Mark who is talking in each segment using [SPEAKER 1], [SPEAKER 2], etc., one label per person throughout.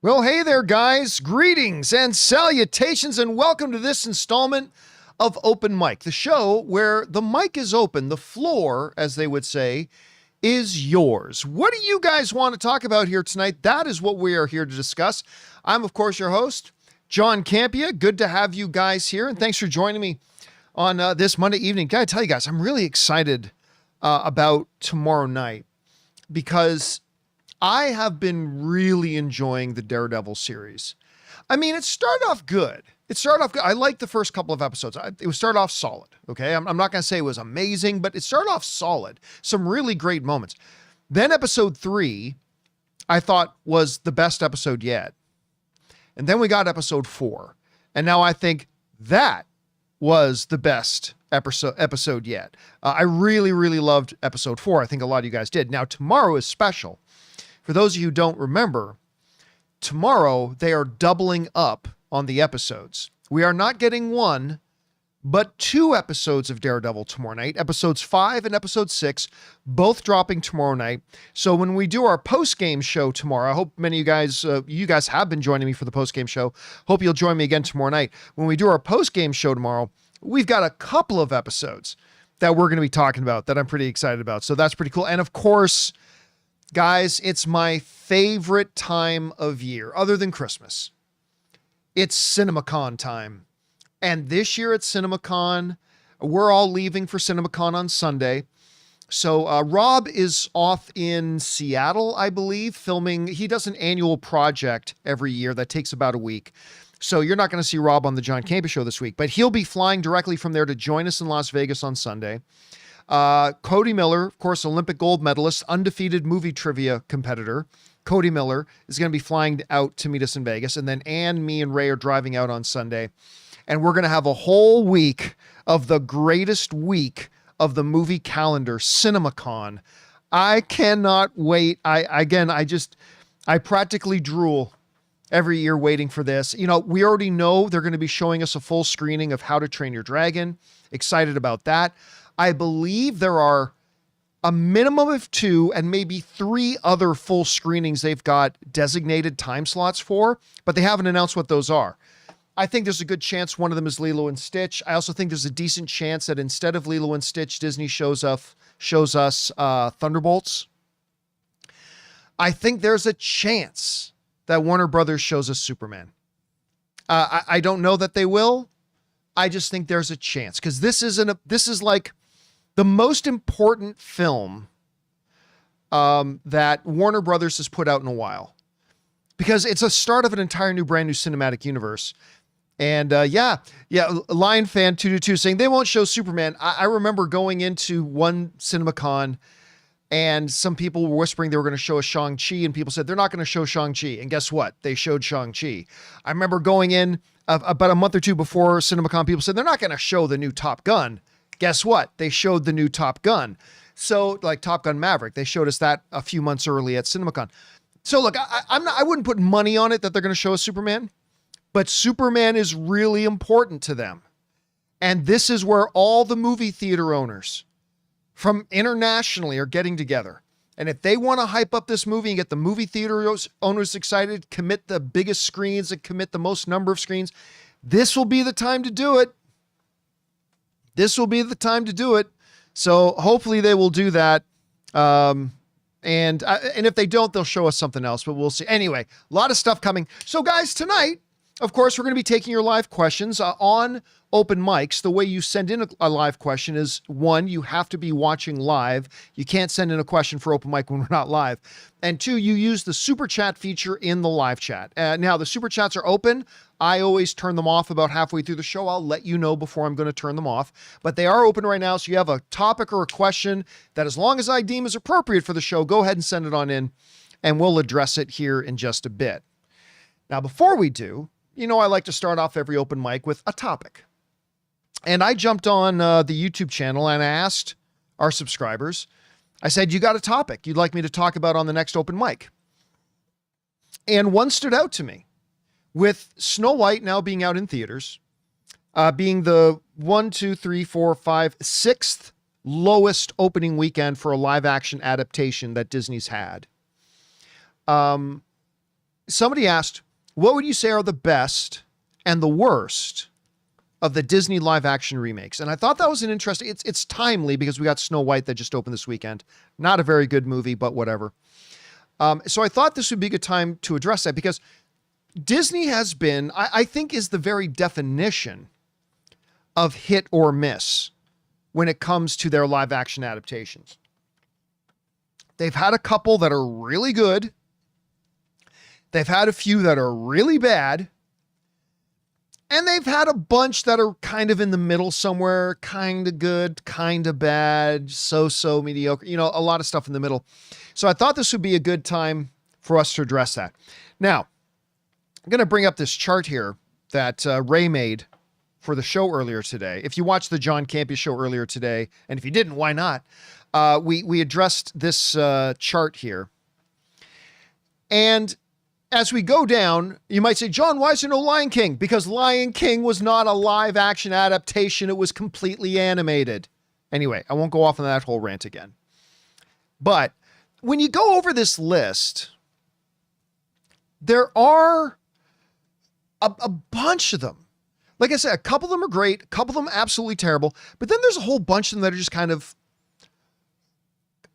[SPEAKER 1] Well, hey there, guys. Greetings and salutations, and welcome to this installment of Open Mic, the show where the mic is open, the floor, as they would say, is yours. What do you guys want to talk about here tonight? That is what we are here to discuss. I'm, of course, your host, John Campea. Good to have you guys here, and thanks for joining me on this Monday evening. Gotta tell you guys, I'm really excited about tomorrow night because I have been really enjoying the Daredevil series. I mean, it started off good. I liked the first couple of episodes. It started off solid. Okay. I'm not going to say it was amazing, but it started off solid. Some really great moments. Then episode 3, I thought was the best episode yet. And then we got episode 4. And now I think that was the best episode yet. I really, really loved episode 4. I think a lot of you guys did. Now tomorrow is special. For those of you who don't remember, tomorrow they are doubling up on the episodes. We are not getting 1, but 2 episodes of Daredevil tomorrow night. Episodes 5 and episode 6, both dropping tomorrow night. So when we do our post-game show tomorrow, I hope many of you guys have been joining me for the post-game show. Hope you'll join me again tomorrow night. When we do our post-game show tomorrow, we've got a couple of episodes that we're going to be talking about that I'm pretty excited about. So that's pretty cool. And of course, guys, it's my favorite time of year, other than Christmas. It's CinemaCon time. And this year at CinemaCon, we're all leaving for CinemaCon on Sunday. So Rob is off in Seattle, I believe, filming. He does an annual project every year that takes about a week. So you're not going to see Rob on the John Campea Show this week, but he'll be flying directly from there to join us in Las Vegas on Sunday. Cody Miller, of course, Olympic gold medalist, undefeated movie trivia competitor. Cody Miller is going to be flying out to meet us in Vegas. And then Ann, me, and Ray are driving out on Sunday. And we're going to have a whole week of the greatest week of the movie calendar, CinemaCon. I cannot wait. I practically drool every year waiting for this. You know, we already know they're going to be showing us a full screening of How to Train Your Dragon. Excited about that. I believe there are a minimum of 2 and maybe 3 other full screenings they've got designated time slots for, but they haven't announced what those are. I think there's a good chance one of them is Lilo and Stitch. I also think there's a decent chance that instead of Lilo and Stitch, Disney shows us Thunderbolts. I think there's a chance that Warner Brothers shows us Superman. I don't know that they will. I just think there's a chance because this is like the most important film that Warner Brothers has put out in a while, because it's a start of an entire new, brand new cinematic universe. And Lion Fan 222 saying they won't show Superman. I remember going into one CinemaCon and some people were whispering they were going to show a Shang-Chi, and people said they're not going to show Shang-Chi. And guess what? They showed Shang-Chi. I remember going in about a month or 2 before CinemaCon, people said they're not going to show the new Top Gun. Guess what? They showed the new Top Gun. So like Top Gun Maverick, they showed us that a few months early at CinemaCon. So look, I wouldn't put money on it that they're going to show us Superman, but Superman is really important to them. And this is where all the movie theater owners from internationally are getting together. And if they want to hype up this movie and get the movie theater owners excited, commit the biggest screens and commit the most number of screens, this will be the time to do it. This will be the time to do it. So hopefully they will do that. And if they don't, they'll show us something else, but we'll see. Anyway, a lot of stuff coming. So guys, tonight, of course, we're going to be taking your live questions on Open Mics. The way you send in a live question is, 1, you have to be watching live. You can't send in a question for Open Mic when we're not live. And 2, you use the super chat feature in the live chat. Now the super chats are open. I always turn them off about halfway through the show. I'll let you know before I'm going to turn them off, but they are open right now. So you have a topic or a question that, as long as I deem is appropriate for the show, go ahead and send it on in and we'll address it here in just a bit. Now, before we do, you know, I like to start off every Open Mic with a topic. And I jumped on the YouTube channel and I asked our subscribers, I said, you got a topic you'd like me to talk about on the next Open Mic? And one stood out to me. With Snow White now being out in theaters, being the 6th lowest opening weekend for a live action adaptation that Disney's had. somebody asked, what would you say are the best and the worst of the Disney live action remakes? And I thought that was an interesting, it's timely because we got Snow White that just opened this weekend. Not a very good movie, but whatever. So I thought this would be a good time to address that because Disney has been, I think, is the very definition of hit or miss when it comes to their live action adaptations. They've had a couple that are really good. They've had a few that are really bad. And they've had a bunch that are kind of in the middle somewhere, kind of good, kind of bad, so mediocre, a lot of stuff in the middle. So I thought this would be a good time for us to address that. Now, I'm going to bring up this chart here that Ray made for the show earlier today. If you watched the John Campea show earlier today, and if you didn't, why not? We addressed this chart here. And as we go down, you might say, John, why is there no Lion King? Because Lion King was not a live action adaptation. It was completely animated. Anyway, I won't go off on that whole rant again. But when you go over this list, there are a bunch of them. Like I said, a couple of them are great. A couple of them absolutely terrible. But then there's a whole bunch of them that are just kind of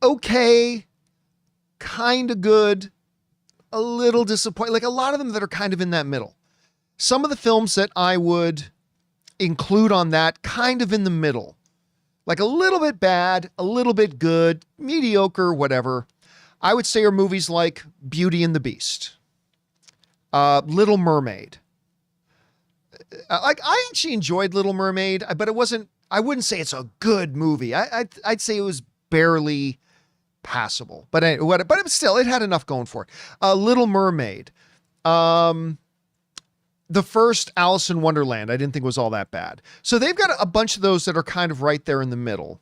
[SPEAKER 1] okay, kind of good, a little disappointing. Like a lot of them that are kind of in that middle. Some of the films that I would include on that kind of in the middle, like a little bit bad, a little bit good, mediocre, whatever, I would say are movies like Beauty and the Beast, Little Mermaid. I actually enjoyed Little Mermaid, but I wouldn't say it's a good movie. I'd say it was barely passable, but still, it had enough going for it. Little Mermaid, the first Alice in Wonderland, I didn't think was all that bad. So they've got a bunch of those that are kind of right there in the middle.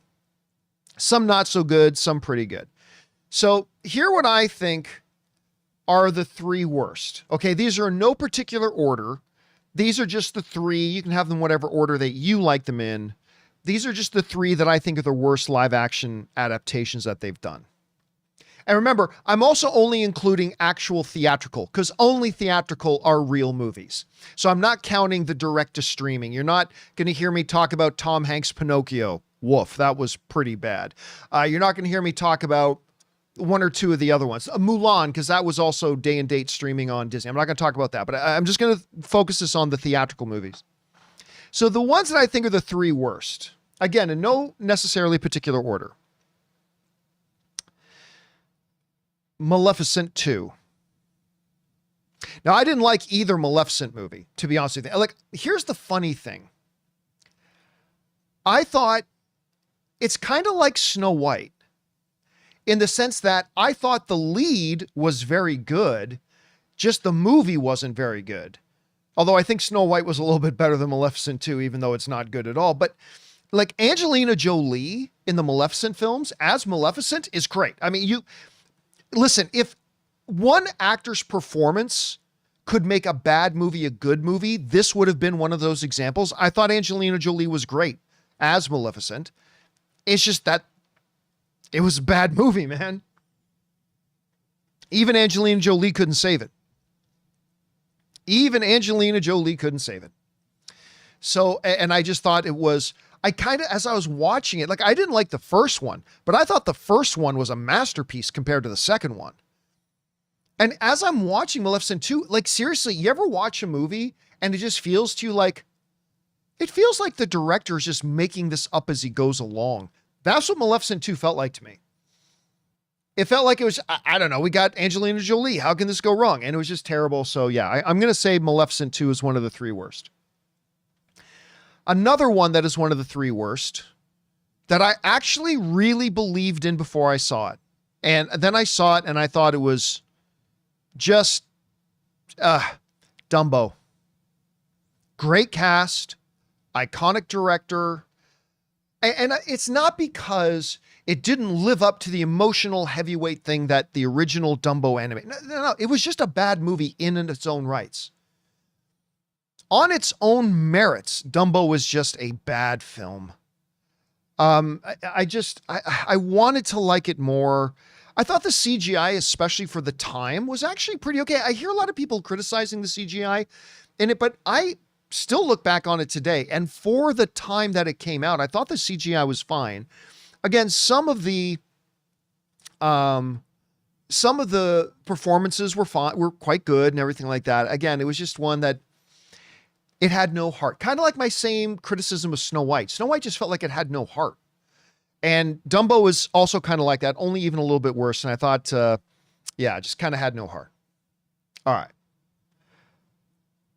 [SPEAKER 1] Some not so good, some pretty good. So here what I think are the three worst. Okay, these are in no particular order. These are just the three. You can have them whatever order that you like them in. These are just the three that I think are the worst live action adaptations that they've done. And remember, I'm also only including actual theatrical because only theatrical are real movies. So I'm not counting the direct to streaming. You're not going to hear me talk about Tom Hanks' Pinocchio. Woof, that was pretty bad. You're not going to hear me talk about one or two of the other ones. Mulan, because that was also day and date streaming on Disney. I'm not going to talk about that, but I'm just going to focus this on the theatrical movies. So the ones that I think are the three worst, again, in no necessarily particular order. Maleficent 2. Now, I didn't like either Maleficent movie, to be honest with you. Like, here's the funny thing. I thought it's kind of like Snow White in the sense that I thought the lead was very good, just the movie wasn't very good. Although I think Snow White was a little bit better than Maleficent 2, even though it's not good at all. But like Angelina Jolie in the Maleficent films as Maleficent is great. I mean, listen, if one actor's performance could make a bad movie a good movie, this would have been one of those examples. I thought Angelina Jolie was great as Maleficent. It's just that it was a bad movie, man. Even Angelina Jolie couldn't save it. Even Angelina Jolie couldn't save it. So, and I just thought it was, as I was watching it, like I didn't like the first one, but I thought the first one was a masterpiece compared to the second one. And as I'm watching Maleficent 2, like seriously, you ever watch a movie and it just feels to you like, it feels like the director is just making this up as he goes along. That's what Maleficent 2 felt like to me. It felt like it was, I don't know, we got Angelina Jolie. How can this go wrong? And it was just terrible. So yeah, I'm going to say Maleficent 2 is one of the three worst. Another one that is one of the three worst that I actually really believed in before I saw it. And then I saw it and I thought it was just Dumbo. Great cast, iconic director. And it's not because it didn't live up to the emotional heavyweight thing that the original Dumbo anime. No. It was just a bad movie in its own rights. On its own merits, Dumbo was just a bad film. I wanted to like it more. I thought the CGI, especially for the time, was actually pretty okay. I hear a lot of people criticizing the CGI in it, but I still look back on it today. And for the time that it came out, I thought the CGI was fine. Again, some of the performances were fine, were quite good and everything like that. Again, it was just one that it had no heart. Kind of like my same criticism of Snow White. Snow White just felt like it had no heart. And Dumbo is also kind of like that, only even a little bit worse. And I thought, just kind of had no heart. All right.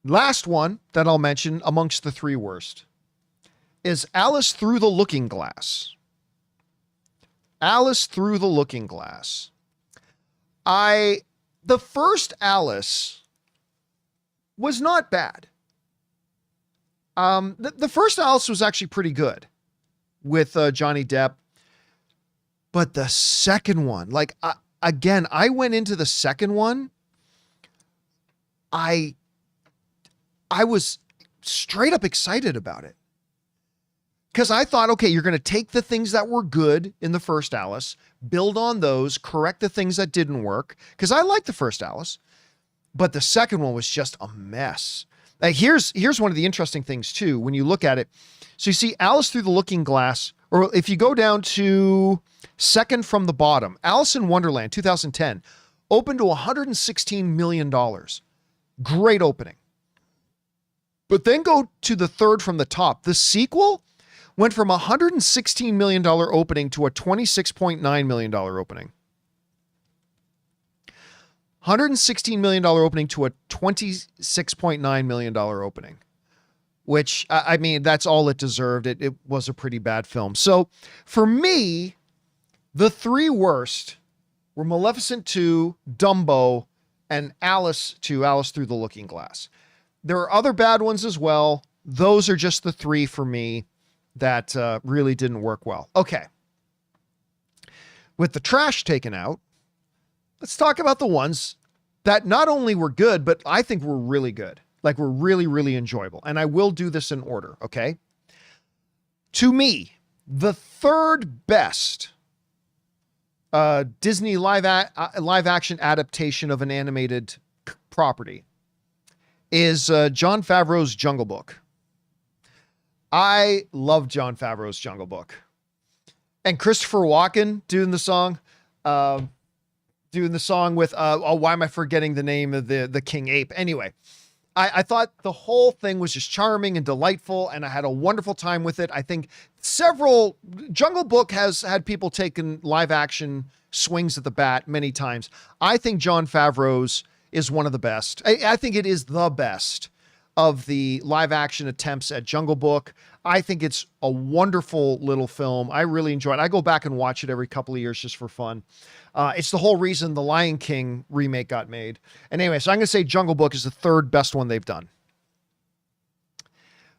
[SPEAKER 1] Last one that I'll mention amongst the three worst is Alice Through the Looking Glass. Alice Through the Looking Glass. The first Alice was not bad. The first Alice was actually pretty good with Johnny Depp. But the second one, like, again, I went into the second one. I was straight up excited about it. Because I thought, okay, you're going to take the things that were good in the first Alice, build on those, correct the things that didn't work. Because I liked the first Alice. But the second one was just a mess. Here's one of the interesting things, too, when you look at it. So you see Alice Through the Looking Glass, or if you go down to second from the bottom, Alice in Wonderland, 2010, opened to $116 million. Great opening. But then go to the third from the top. The sequel went from a $116 million opening to a $26.9 million opening. $116 million opening to a $26.9 million opening, which, I mean, that's all it deserved. It was a pretty bad film. So for me, the three worst were Maleficent 2, Dumbo, and Alice Through the Looking Glass. There are other bad ones as well. Those are just the three for me that really didn't work well. Okay. With the trash taken out, let's talk about the ones that not only were good, but I think were really good. Like, were really, really enjoyable. And I will do this in order, okay? To me, the third best Disney live action adaptation of an animated property is Jon Favreau's Jungle Book. I love Jon Favreau's Jungle Book. And Christopher Walken doing the song with, why am I forgetting the name of the King Ape? Anyway, I thought the whole thing was just charming and delightful, and I had a wonderful time with it. I think Jungle Book has had people taking live action swings at the bat many times. I think Jon Favreau's is one of the best. I think it is the best of the live action attempts at Jungle Book. I think it's a wonderful little film. I really enjoy it. I go back and watch it every couple of years just for fun. It's the whole reason the Lion King remake got made. And anyway, so I'm going to say Jungle Book is the third best one they've done.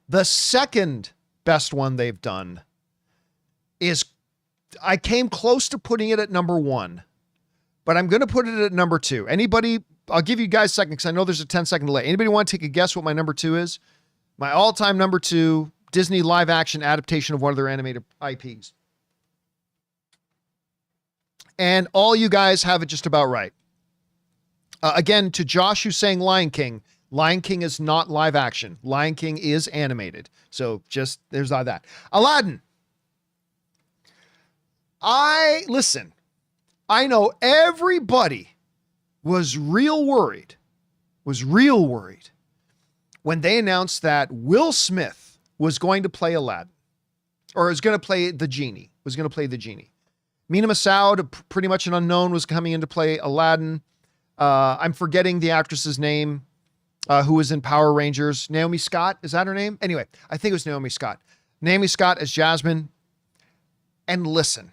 [SPEAKER 1] The second best one they've done is, I came close to putting it at number one, but I'm going to put it at number two. Anybody, I'll give you guys a second because I know there's a 10-second delay. Anybody want to take a guess what my number two is? My all-time number two Disney live action adaptation of one of their animated IPs. And all you guys have it just about right. Again, to Josh, who's saying Lion King is not live action. Lion King is animated. So just, there's all that. Aladdin. Listen, I know everybody was real worried when they announced that Will Smith was going to play Aladdin, or was going to play the genie, Mina Massoud, pretty much an unknown, was coming in to play Aladdin. I'm forgetting the actress's name, who was in Power Rangers. Naomi Scott, is that her name? Anyway, I think it was Naomi Scott. Naomi Scott as Jasmine. And listen,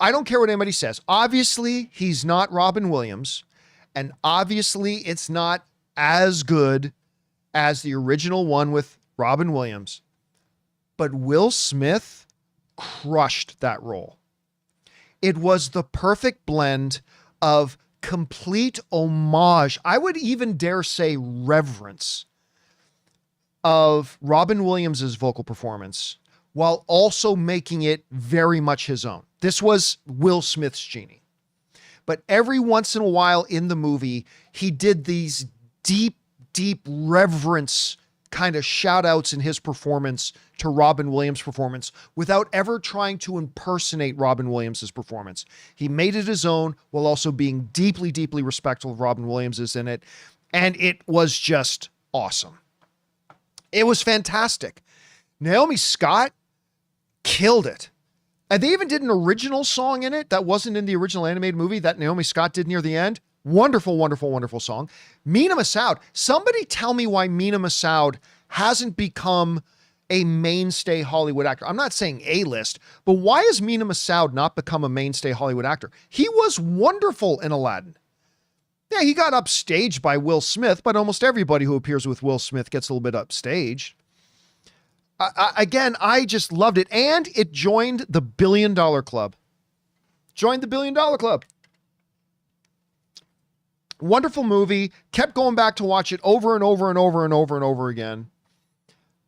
[SPEAKER 1] I don't care what anybody says. Obviously, he's not Robin Williams, and obviously it's not as good as the original one with Robin Williams. But Will Smith crushed that role. It was the perfect blend of complete homage, I would even dare say reverence, of Robin Williams' vocal performance, while also making it very much his own. This was Will Smith's genie. But every once in a while in the movie, he did these deep, deep reverence kind of shout outs in his performance to Robin Williams' performance without ever trying to impersonate Robin Williams' performance. He made it his own while also being deeply, deeply respectful of Robin Williams in it. And it was just awesome. It was fantastic. Naomi Scott killed it. And they even did an original song in it that wasn't in the original animated movie that Naomi Scott did near the end. Wonderful, wonderful, wonderful song. Mina Massoud. Somebody tell me why Mina Massoud hasn't become a mainstay Hollywood actor. I'm not saying A-list, but why has Mina Massoud not become a mainstay Hollywood actor? He was wonderful in Aladdin. Yeah, he got upstaged by Will Smith, but almost everybody who appears with Will Smith gets a little bit upstaged. Again, I just loved it. And it joined the $1 billion club. Joined the $1 billion club. Wonderful movie. Kept going back to watch it over and over and over and over and over again.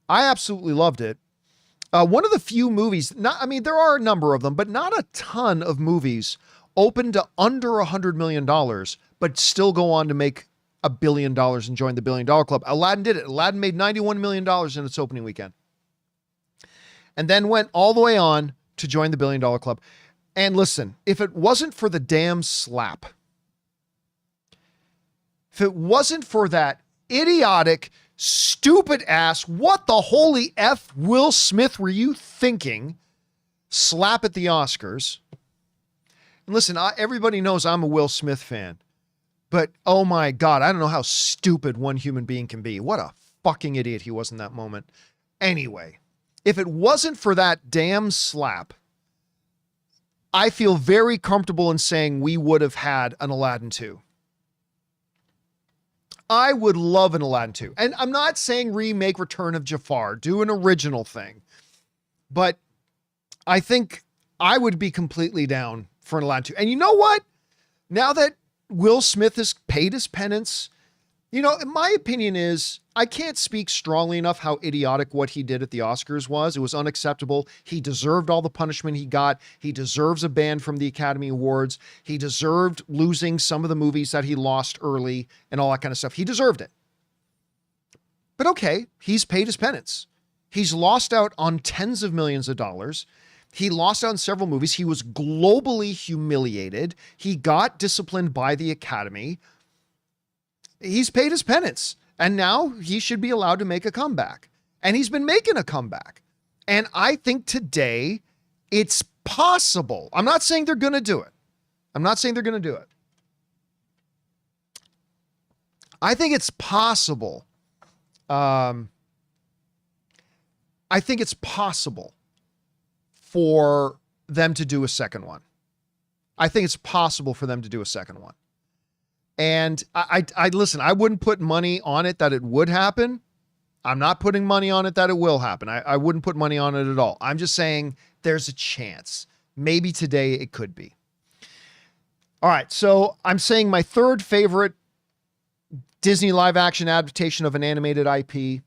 [SPEAKER 1] I absolutely loved it. One of the few movies, there are a number of them, but not a ton of movies open to under $100 million, but still go on to make $1 billion and join the $1 billion club. Aladdin did it. Aladdin made $91 million in its opening weekend. And then went all the way on to join the $1 billion club. And listen, if it wasn't for the damn slap, if it wasn't for that idiotic, stupid ass, what the holy F Will Smith were you thinking slap at the Oscars? And listen, everybody knows I'm a Will Smith fan, but oh my God, I don't know how stupid one human being can be. What a fucking idiot he was in that moment. Anyway, if it wasn't for that damn slap, I feel very comfortable in saying we would have had an Aladdin 2. I would love an Aladdin 2. And I'm not saying remake Return of Jafar, do an original thing, but I think I would be completely down for an Aladdin 2. And you know what? Now that Will Smith has paid his penance, my opinion is I can't speak strongly enough how idiotic what he did at the Oscars was. It was unacceptable. He deserved all the punishment he got. He deserves a ban from the Academy Awards. He deserved losing some of the movies that he lost early and all that kind of stuff. He deserved it. But okay, he's paid his penance. He's lost out on tens of millions of dollars. He lost out on several movies. He was globally humiliated. He got disciplined by the Academy. He's paid his penance. And now he should be allowed to make a comeback. And he's been making a comeback. And I think today it's possible. I'm not saying they're going to do it. I think it's possible. I think it's possible for them to do a second one. And I listen, I wouldn't put money on it that it would happen. I'm not putting money on it that it will happen. I wouldn't put money on it at all. I'm just saying there's a chance. Maybe today it could be. All right. So I'm saying my third favorite Disney live action adaptation of an animated IP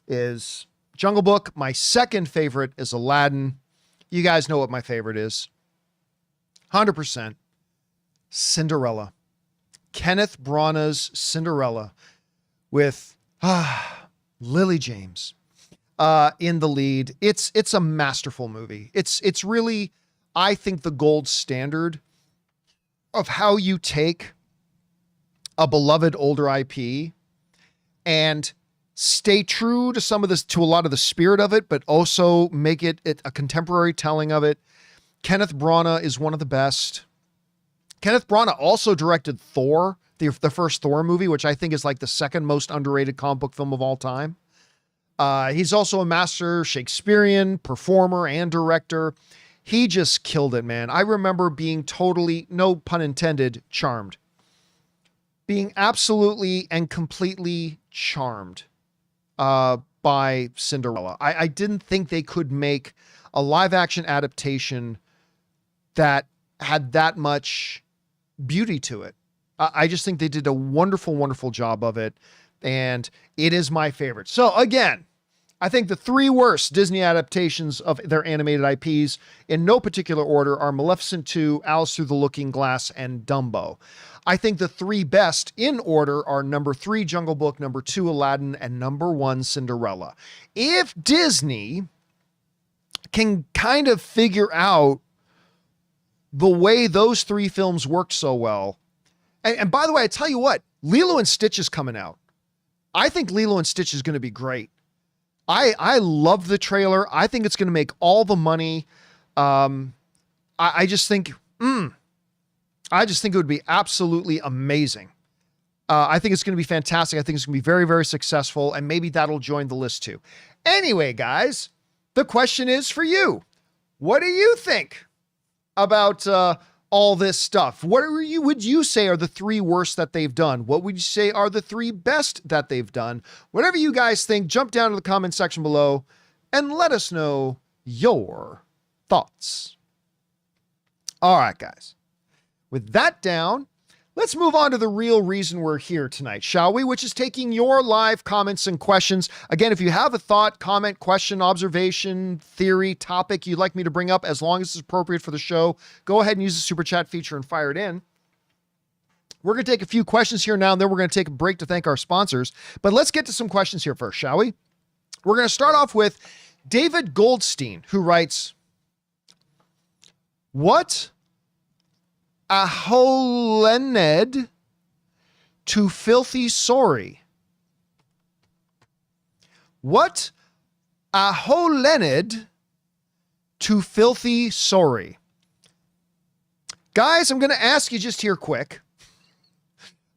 [SPEAKER 1] is Jungle Book. My second favorite is Aladdin. You guys know what my favorite is. 100%. Cinderella. Kenneth Branagh's Cinderella with Lily James in the lead. It's a masterful movie. It's really, I think, the gold standard of how you take a beloved older IP and stay true to to a lot of the spirit of it, but also make it a contemporary telling of it. Kenneth Branagh is one of the best. Kenneth Branagh also directed Thor, the first Thor movie, which I think is like the second most underrated comic book film of all time. He's also a master Shakespearean performer and director. He just killed it, man. I remember being totally, no pun intended, charmed. Being absolutely and completely charmed by Cinderella. I didn't think they could make a live action adaptation that had that much beauty to it. I just think they did a wonderful, wonderful job of it. And it is my favorite. So again, I think the three worst Disney adaptations of their animated IPs, in no particular order, are Maleficent 2, Alice Through the Looking Glass, and Dumbo. I think the three best in order are number 3, Jungle Book, number 2, Aladdin, and number 1, Cinderella. If Disney can kind of figure out the way those three films work so well, and by the way, I tell you what, Lilo and Stitch is coming out. I think Lilo and Stitch is going to be great. I love the trailer. I think it's going to make all the money. I just think it would be absolutely amazing. I think it's going to be fantastic. I think it's going to be very, very successful, and maybe that'll join the list too. Anyway, guys, the question is for you. What do you think about all this stuff? What would you say are the three worst that they've done? What would you say are the three best that they've done? Whatever you guys think, jump down to the comment section below and let us know your thoughts. All right, guys. With that down, let's move on to the real reason we're here tonight, shall we? Which is taking your live comments and questions. Again, if you have a thought, comment, question, observation, theory, topic you'd like me to bring up, as long as it's appropriate for the show, go ahead and use the super chat feature and fire it in. We're going to take a few questions here now, and then we're going to take a break to thank our sponsors. But let's get to some questions here first, shall we? We're going to start off with David Goldstein, who writes, what aholened to filthy sorry? What aholened to filthy sorry? Guys, I'm going to ask you just here quick.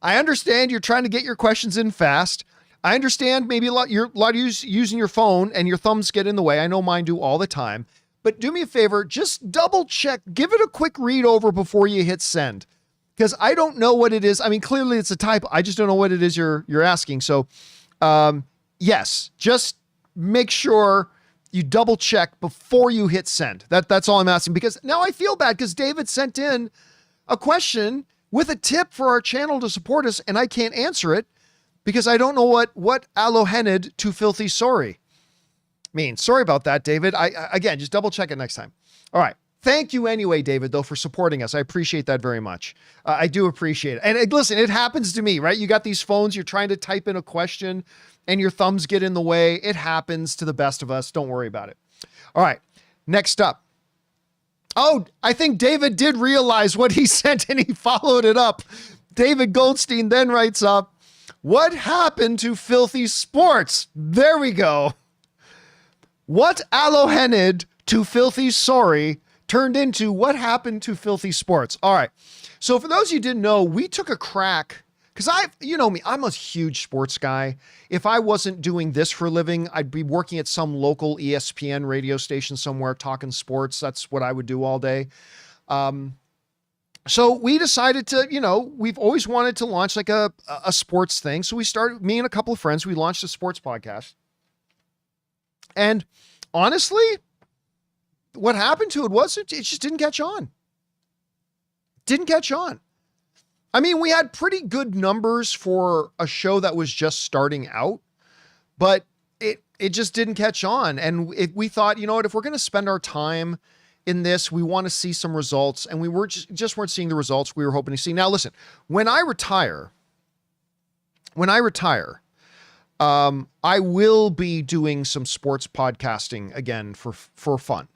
[SPEAKER 1] I understand you're trying to get your questions in fast. I understand maybe you're using your phone and your thumbs get in the way. I know mine do all the time. But do me a favor, just double check, give it a quick read over before you hit send. Because I don't know what it is. I mean, clearly it's a typo. I just don't know what it is you're asking. So, yes, just make sure you double check before you hit send. That's all I'm asking. Because now I feel bad because David sent in a question with a tip for our channel to support us, and I can't answer it because I don't know what alohened to filthy sorry means. Sorry about that, David. Again, just double check it next time. All right. Thank you anyway, David, though, for supporting us. I appreciate that very much. I do appreciate it. And listen, it happens to me, right? You got these phones, you're trying to type in a question and your thumbs get in the way. It happens to the best of us. Don't worry about it. All right. Next up. Oh, I think David did realize what he sent and he followed it up. David Goldstein then writes up, what happened to filthy sports? There we go. What alohened to filthy sorry turned into what happened to filthy sports. All right. So for those of you who didn't know, we took a crack because you know me, I'm a huge sports guy. If I wasn't doing this for a living, I'd be working at some local ESPN radio station somewhere talking sports. That's what I would do all day. So we decided to, we've always wanted to launch like a sports thing. So we started, me and a couple of friends, we launched a sports podcast. And honestly, what happened to it was it just didn't catch on. Didn't catch on. I mean, we had pretty good numbers for a show that was just starting out, but it just didn't catch on. And we thought, you know what, if we're going to spend our time in this, we want to see some results, and we were just weren't seeing the results we were hoping to see. Now, listen, when I retire, I will be doing some sports podcasting again for fun.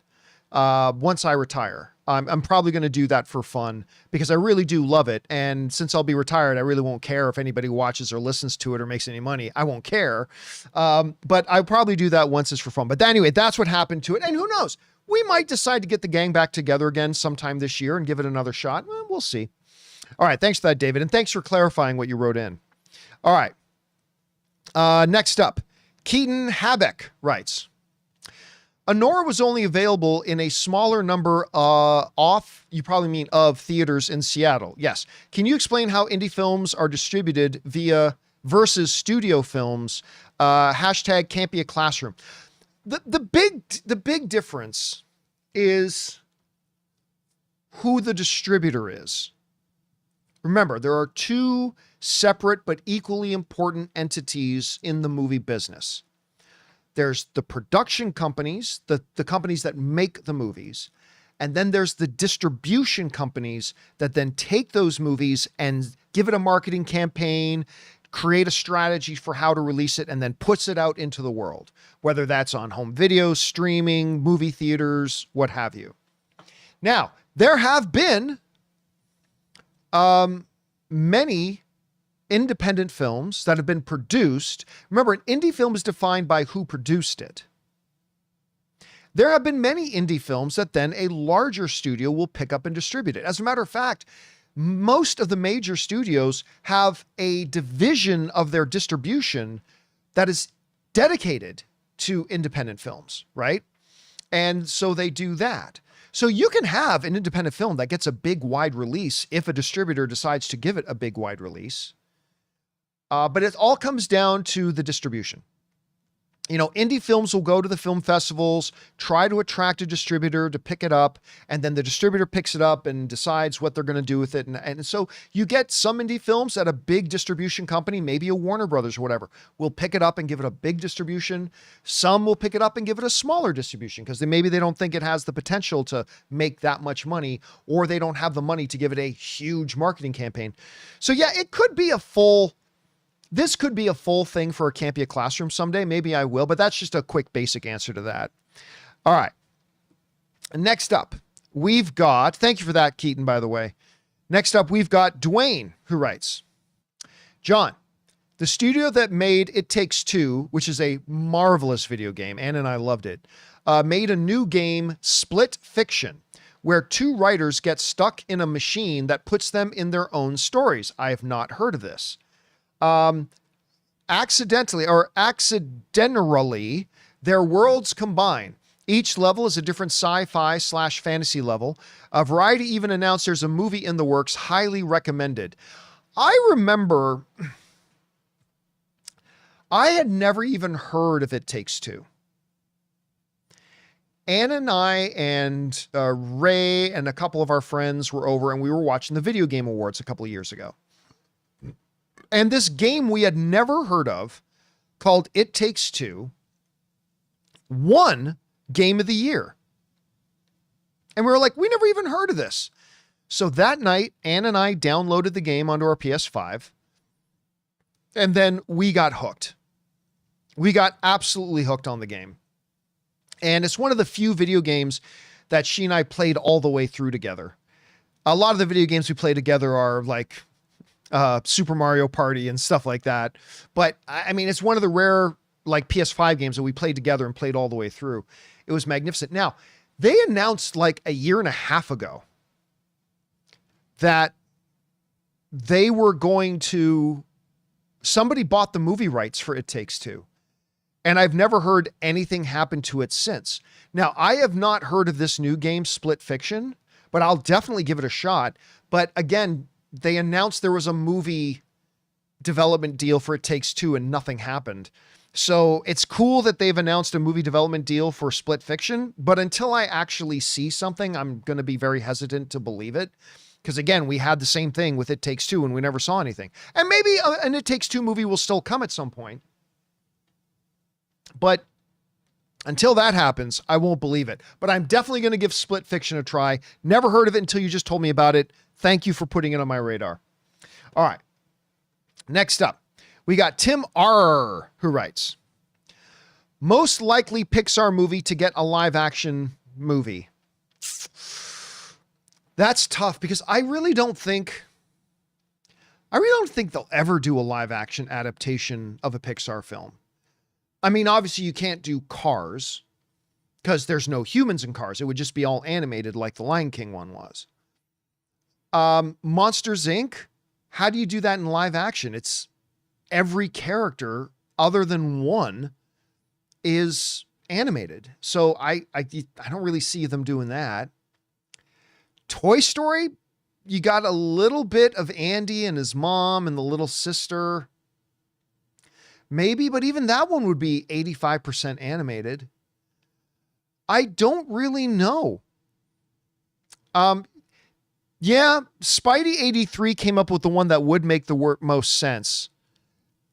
[SPEAKER 1] Once I retire, I'm probably going to do that for fun because I really do love it. And since I'll be retired, I really won't care if anybody watches or listens to it or makes any money. I won't care. But I'll probably do that once it's for fun. But anyway, that's what happened to it. And who knows? We might decide to get the gang back together again sometime this year and give it another shot. Well, we'll see. All right. Thanks for that, David. And thanks for clarifying what you wrote in. All right. Next up, Keaton Habeck writes, Andor was only available in a smaller number you probably mean of theaters in Seattle. Yes. Can you explain how indie films are distributed versus studio films? Hashtag Campea Classroom. The big difference is who the distributor is. Remember, there are two separate but equally important entities in the movie business. There's the production companies, the companies that make the movies. And then there's the distribution companies that then take those movies and give it a marketing campaign, create a strategy for how to release it, and then puts it out into the world, whether that's on home video, streaming, movie theaters, what have you. Now, there have been many independent films that have been produced. Remember, an indie film is defined by who produced it. There have been many indie films that then a larger studio will pick up and distribute it. As a matter of fact, most of the major studios have a division of their distribution that is dedicated to independent films, right? And so they do that. So you can have an independent film that gets a big wide release if a distributor decides to give it a big wide release. But it all comes down to the distribution. You know, indie films will go to the film festivals, try to attract a distributor to pick it up, and then the distributor picks it up and decides what they're going to do with it. And so you get some indie films that a big distribution company, maybe a Warner Brothers or whatever, will pick it up and give it a big distribution. Some will pick it up and give it a smaller distribution because maybe they don't think it has the potential to make that much money, or they don't have the money to give it a huge marketing campaign. So yeah, it could be this could be a full thing for a Campea classroom someday. Maybe I will, but that's just a quick basic answer to that. All right. Next up, we've got, thank you for that, Keaton, by the way. Next up, we've got Dwayne, who writes, John, the studio that made It Takes Two, which is a marvelous video game, Ann and I loved it, made a new game, Split Fiction, where two writers get stuck in a machine that puts them in their own stories. I have not heard of this. Accidentally, their worlds combine. Each level is a different sci-fi / fantasy level. Variety even announced there's a movie in the works, highly recommended. I remember I had never even heard of It Takes Two. Anna and I and Ray and a couple of our friends were over and we were watching the Video Game Awards a couple of years ago. And this game we had never heard of, called It Takes Two, won Game of the Year. And we were like, we never even heard of this. So that night, Ann and I downloaded the game onto our PS5. And then we got hooked. We got absolutely hooked on the game. And it's one of the few video games that she and I played all the way through together. A lot of the video games we play together are like Super Mario Party and stuff like that. But I mean, it's one of the rare like PS5 games that we played together and played all the way through. It was magnificent. Now, they announced like a year and a half ago that they were going to, somebody bought the movie rights for It Takes Two. And I've never heard anything happen to it since. Now, I have not heard of this new game, Split Fiction, but I'll definitely give it a shot. But again, they announced there was a movie development deal for It Takes Two and nothing happened. So it's cool that they've announced a movie development deal for Split Fiction, but until I actually see something, I'm going to be very hesitant to believe it. Because again, we had the same thing with It Takes Two and we never saw anything. And maybe an It Takes Two movie will still come at some point. But until that happens, I won't believe it. But I'm definitely going to give Split Fiction a try. Never heard of it until you just told me about it. Thank you for putting it on my radar. All right. Next up, we got Tim R., who writes, most likely Pixar movie to get a live action movie. That's tough because I really don't think they'll ever do a live action adaptation of a Pixar film. I mean, obviously you can't do Cars because there's no humans in Cars. It would just be all animated like the Lion King one was. Monsters, Inc. How do you do that in live action? It's every character other than one is animated. So I don't really see them doing that. Toy Story, you got a little bit of Andy and his mom and the little sister. Maybe, but even that one would be 85% animated. I don't really know. Yeah, Spidey 83 came up with the one that would make the most sense.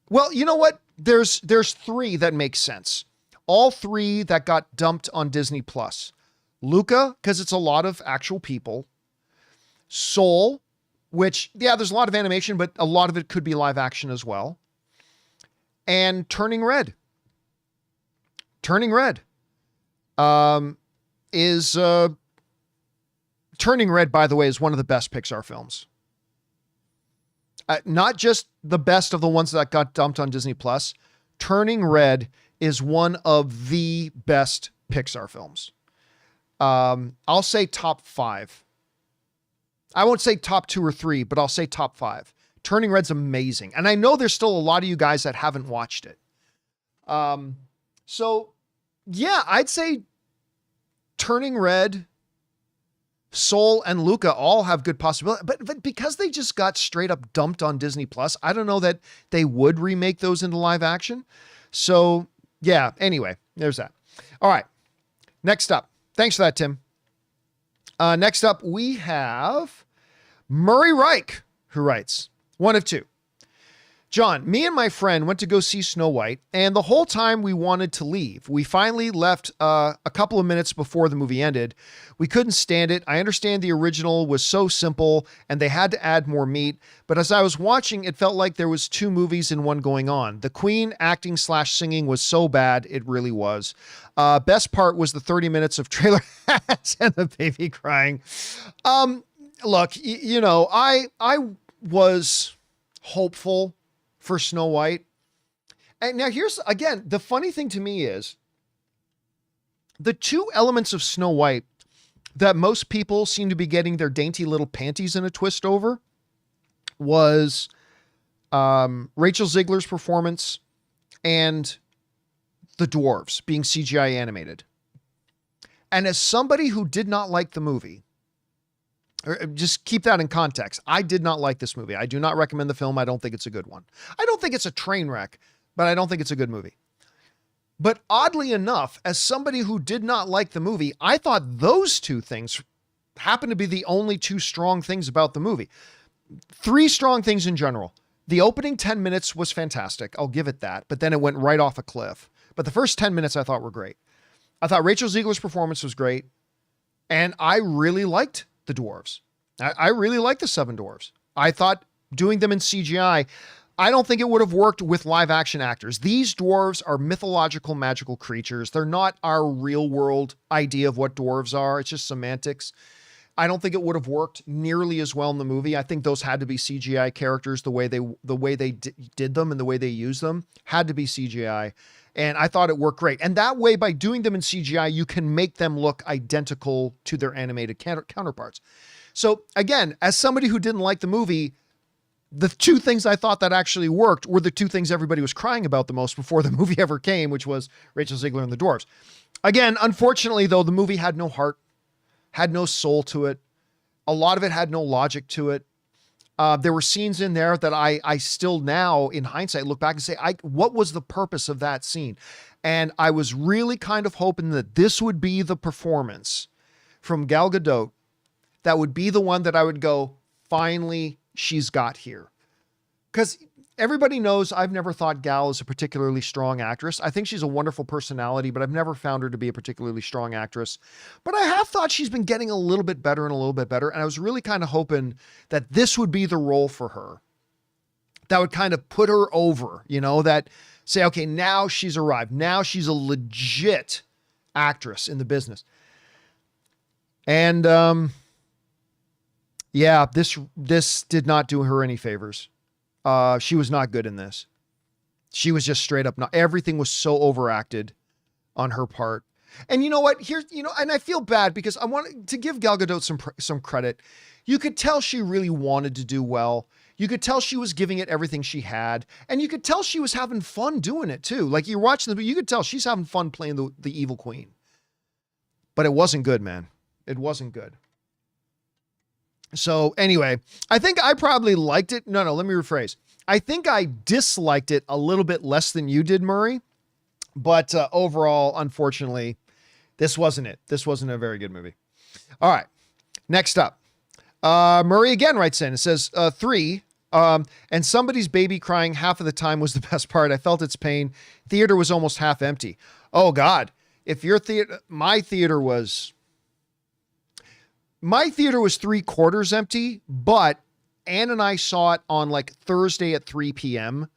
[SPEAKER 1] Well, you know what? There's three that make sense. All three that got dumped on Disney Plus. Luca, because it's a lot of actual people. Soul, which, yeah, there's a lot of animation, but a lot of it could be live action as well. And Turning Red. Turning Red is Turning Red, by the way, is one of the best Pixar films. Not just the best of the ones that got dumped on Disney Plus. Turning Red is one of the best Pixar films. I'll say top 5. I won't say top 2 or 3, but I'll say top 5. Turning Red's amazing. And I know there's still a lot of you guys that haven't watched it. So yeah, I'd say Turning Red, Soul, and Luca all have good possibility, but because they just got straight up dumped on Disney Plus, I don't know that they would remake those into live action. So yeah, anyway, there's that. All right. Next up. Thanks for that, Tim. Next up, we have Murray Reich, who writes, 1 of 2. John, me and my friend went to go see Snow White, and the whole time we wanted to leave. We finally left a couple of minutes before the movie ended. We couldn't stand it. I understand the original was so simple, and they had to add more meat, but as I was watching, it felt like there was 2 movies in one going on. The Queen acting / singing was so bad, it really was. Best part was the 30 minutes of trailer ads and the baby crying. Look, you know, I was hopeful for Snow White. And now here's, again, the funny thing to me is the 2 elements of Snow White that most people seem to be getting their dainty little panties in a twist over was Rachel Zegler's performance and the dwarves being CGI animated. And as somebody who did not like the movie, just keep that in context. I did not like this movie. I do not recommend the film. I don't think it's a good one. I don't think it's a train wreck, but I don't think it's a good movie. But oddly enough, as somebody who did not like the movie, I thought those 2 things happened to be the only 2 strong things about the movie. 3 strong things in general. The opening 10 minutes was fantastic. I'll give it that. But then it went right off a cliff. But the first 10 minutes I thought were great. I thought Rachel Zegler's performance was great. And I really liked the dwarves. I really like the 7 dwarves. I thought doing them in CGI, I don't think it would have worked with live action actors. These dwarves are mythological, magical creatures. They're not our real world idea of what dwarves are. It's just semantics. I don't think it would have worked nearly as well in the movie. I think those had to be CGI characters. The way they did them and the way they used them had to be CGI. And I thought it worked great. And that way, by doing them in CGI, you can make them look identical to their animated counterparts. So again, as somebody who didn't like the movie, the 2 things I thought that actually worked were the 2 things everybody was crying about the most before the movie ever came, which was Rachel Zegler and the dwarves. Again, unfortunately, though, the movie had no heart, had no soul to it. A lot of it had no logic to it. There were scenes in there that I still now, in hindsight, look back and say, what was the purpose of that scene? And I was really kind of hoping that this would be the performance from Gal Gadot that would be the one that I would go, finally, she's got here. Because everybody knows I've never thought Gal is a particularly strong actress. I think she's a wonderful personality, but I've never found her to be a particularly strong actress. But I have thought she's been getting a little bit better and a little bit better. And I was really kind of hoping that this would be the role for her that would kind of put her over, you know, that say, okay, now she's arrived. Now she's a legit actress in the business. And, yeah, this did not do her any favors. She was not good in this. She was just straight up not. Everything was so overacted on her part. And you know what? Here's, you know, and I feel bad because I want to give Gal Gadot some credit. You could tell she really wanted to do well. You could tell she was giving it everything she had, and you could tell she was having fun doing it too. Like you're watching you could tell she's having fun playing the evil queen. But it wasn't good, man. It wasn't good. So anyway, I think I probably liked it. No, let me rephrase. I think I disliked it a little bit less than you did, Murray. But overall, unfortunately, this wasn't it. This wasn't a very good movie. All right. Next up. Murray again writes in. It says 3. And somebody's baby crying half of the time was the best part. I felt its pain. Theater was almost half empty. Oh God. If your theater, my theater was 3/4 empty, but Ann and I saw it on like Thursday at 3 p.m.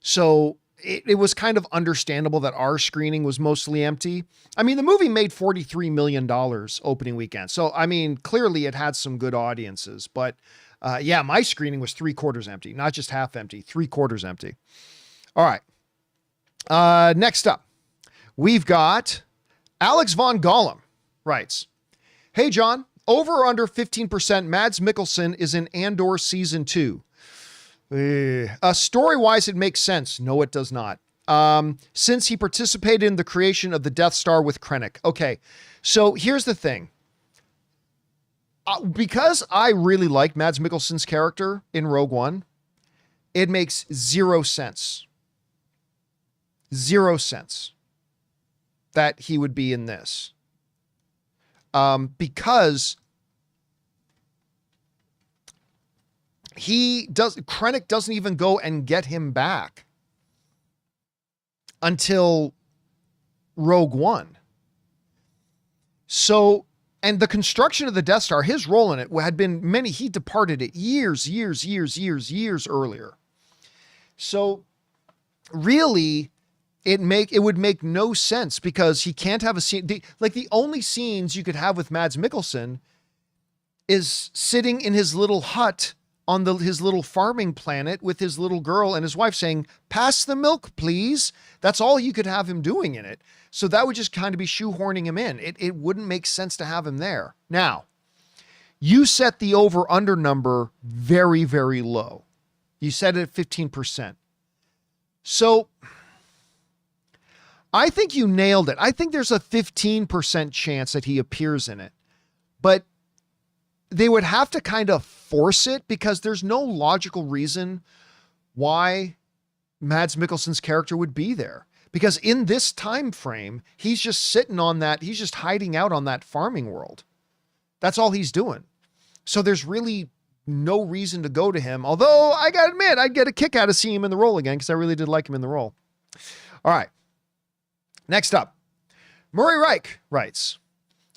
[SPEAKER 1] So it was kind of understandable that our screening was mostly empty. I mean, the movie made $43 million opening weekend. So, I mean, clearly it had some good audiences, but yeah, my screening was 3/4 empty, not just half empty, 3/4 empty. All right. Next up, we've got Alex Von Gollum writes, "Hey, John, over or under 15% Mads Mikkelsen is in Andor season 2. Story-wise, it makes sense. No, it does not. Since he participated in the creation of the Death Star with Krennic. Okay, so here's the thing. Because I really like Mads Mikkelsen's character in Rogue One, it makes 0 sense. 0 sense that he would be in this. Because Krennic doesn't even go and get him back until Rogue One. So, and the construction of the Death Star, his role in it had been he departed it years earlier. So really, it would make no sense because he can't have a scene. The only scenes you could have with Mads Mikkelsen is sitting in his little hut on his little farming planet with his little girl and his wife saying, "Pass the milk, please." That's all you could have him doing in it. So that would just kind of be shoehorning him in. It wouldn't make sense to have him there. Now, you set the over-under number very, very low. You set it at 15%. So I think you nailed it. I think there's a 15% chance that he appears in it. But they would have to kind of force it because there's no logical reason why Mads Mikkelsen's character would be there. Because in this time frame, he's just sitting on that, he's just hiding out on that farming world. That's all he's doing. So there's really no reason to go to him. Although I gotta admit, I'd get a kick out of seeing him in the role again because I really did like him in the role. All right. Next up, Murray Reich writes,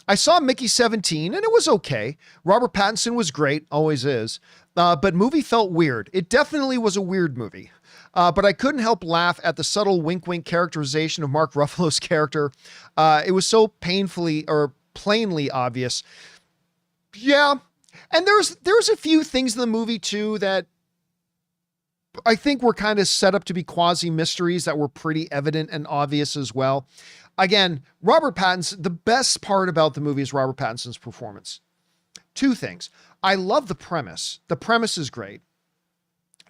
[SPEAKER 1] "I saw Mickey 17 and it was okay. Robert Pattinson was great, always is. But movie felt weird. It definitely was a weird movie. But I couldn't help laugh at the subtle wink-wink characterization of Mark Ruffalo's character. It was so painfully or plainly obvious." Yeah. And there's a few things in the movie too that I think were kind of set up to be quasi mysteries that were pretty evident and obvious as well. Again, Robert Pattinson, the best part about the movie is Robert Pattinson's performance. Two things. I love the premise. The premise is great.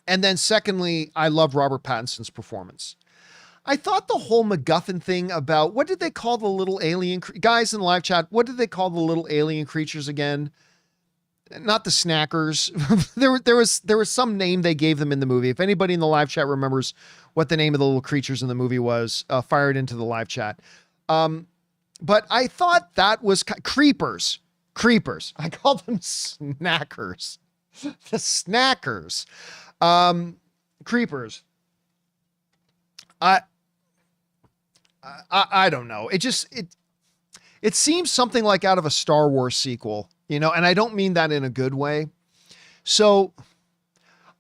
[SPEAKER 1] And then secondly, I love Robert Pattinson's performance. I thought the whole MacGuffin thing about, what did they call the little alien, guys in the live chat, what did they call the little alien creatures again? Not the snackers. there was some name they gave them in the movie. If anybody in the live chat remembers what the name of the little creatures in the movie was, fire it into the live chat. But I thought that was creepers. I called them snackers. The snackers. Creepers. I don't know. It seems something like out of a Star Wars sequel, and I don't mean that in a good way. So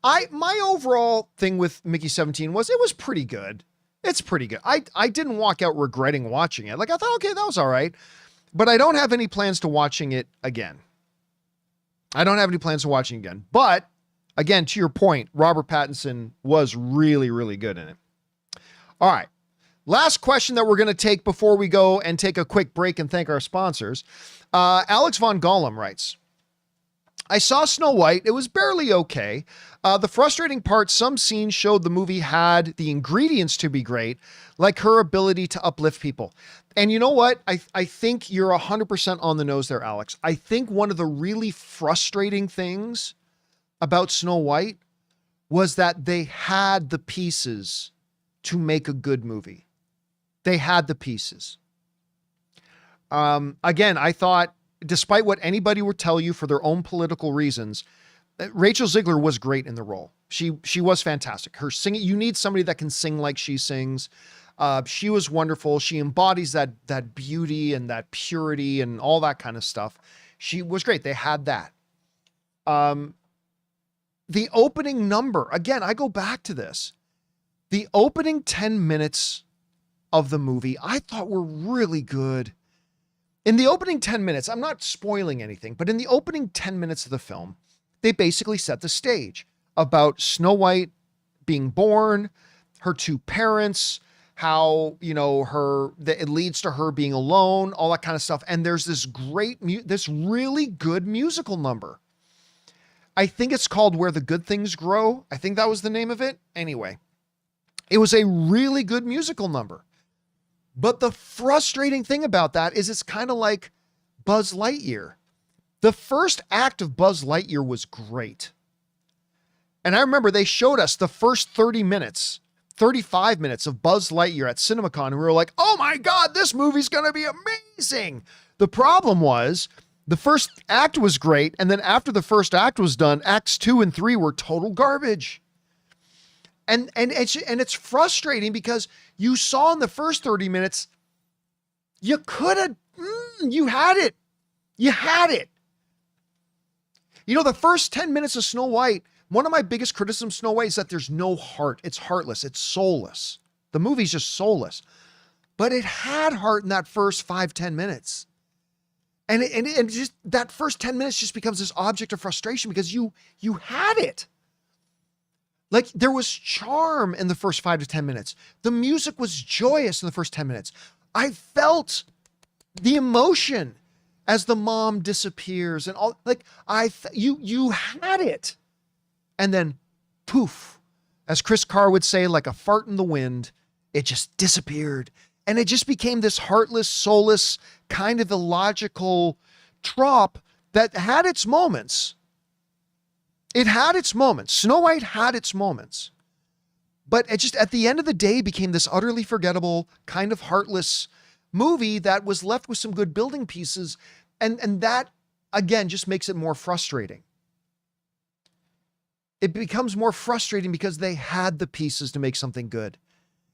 [SPEAKER 1] my overall thing with Mickey 17 was, it was pretty good. It's pretty good. I didn't walk out regretting watching it. Like, I thought, okay, that was all right, but I don't have any plans to watching it again. But again, to your point, Robert Pattinson was really, really good in it. All right. Last question that we're going to take before we go and take a quick break and thank our sponsors. Alex Von Gollum writes, "I saw Snow White. It was barely okay. The frustrating part, some scenes showed the movie had the ingredients to be great, like her ability to uplift people." And you know what? I think you're 100% on the nose there, Alex. I think one of the really frustrating things about Snow White was that they had the pieces to make a good movie. They had the pieces. Again, I thought, despite what anybody would tell you for their own political reasons, Rachel Ziegler was great in the role. She was fantastic. Her singing, you need somebody that can sing like she sings. She was wonderful. She embodies that beauty and that purity and all that kind of stuff. She was great. They had that. The opening number, again, I go back to this. The opening 10 minutes of the movie, I thought were really good. In the opening 10 minutes, I'm not spoiling anything, but in the opening 10 minutes of the film, they basically set the stage about Snow White being born, her two parents, how, it leads to her being alone, all that kind of stuff. And there's this this really good musical number. I think it's called Where the Good Things Grow. I think that was the name of it. Anyway, it was a really good musical number. But the frustrating thing about that is it's kind of like Buzz Lightyear. The first act of Buzz Lightyear was great. And I remember they showed us the first 35 minutes of Buzz Lightyear at CinemaCon, and we were like, oh my God, this movie's going to be amazing. The problem was the first act was great, and then after the first act was done, acts 2 and 3 were total garbage. And it's frustrating because you saw in the first 30 minutes, you could have, you had it. You had it. The first 10 minutes of Snow White, one of my biggest criticisms of Snow White is that there's no heart. It's heartless. It's soulless. The movie's just soulless. But it had heart in that first 5-10 minutes. And just that first 10 minutes just becomes this object of frustration because you had it. Like, there was charm in the first 5 to 10 minutes. The music was joyous in the first 10 minutes. I felt the emotion as the mom disappears and all, like, you had it. And then poof, as Chris Carr would say, like a fart in the wind, it just disappeared. And it just became this heartless, soulless, kind of illogical trop that had its moments. It had its moments. Snow White had its moments. But it just, at the end of the day, became this utterly forgettable, kind of heartless movie that was left with some good building pieces. And that, again, just makes it more frustrating. It becomes more frustrating because they had the pieces to make something good.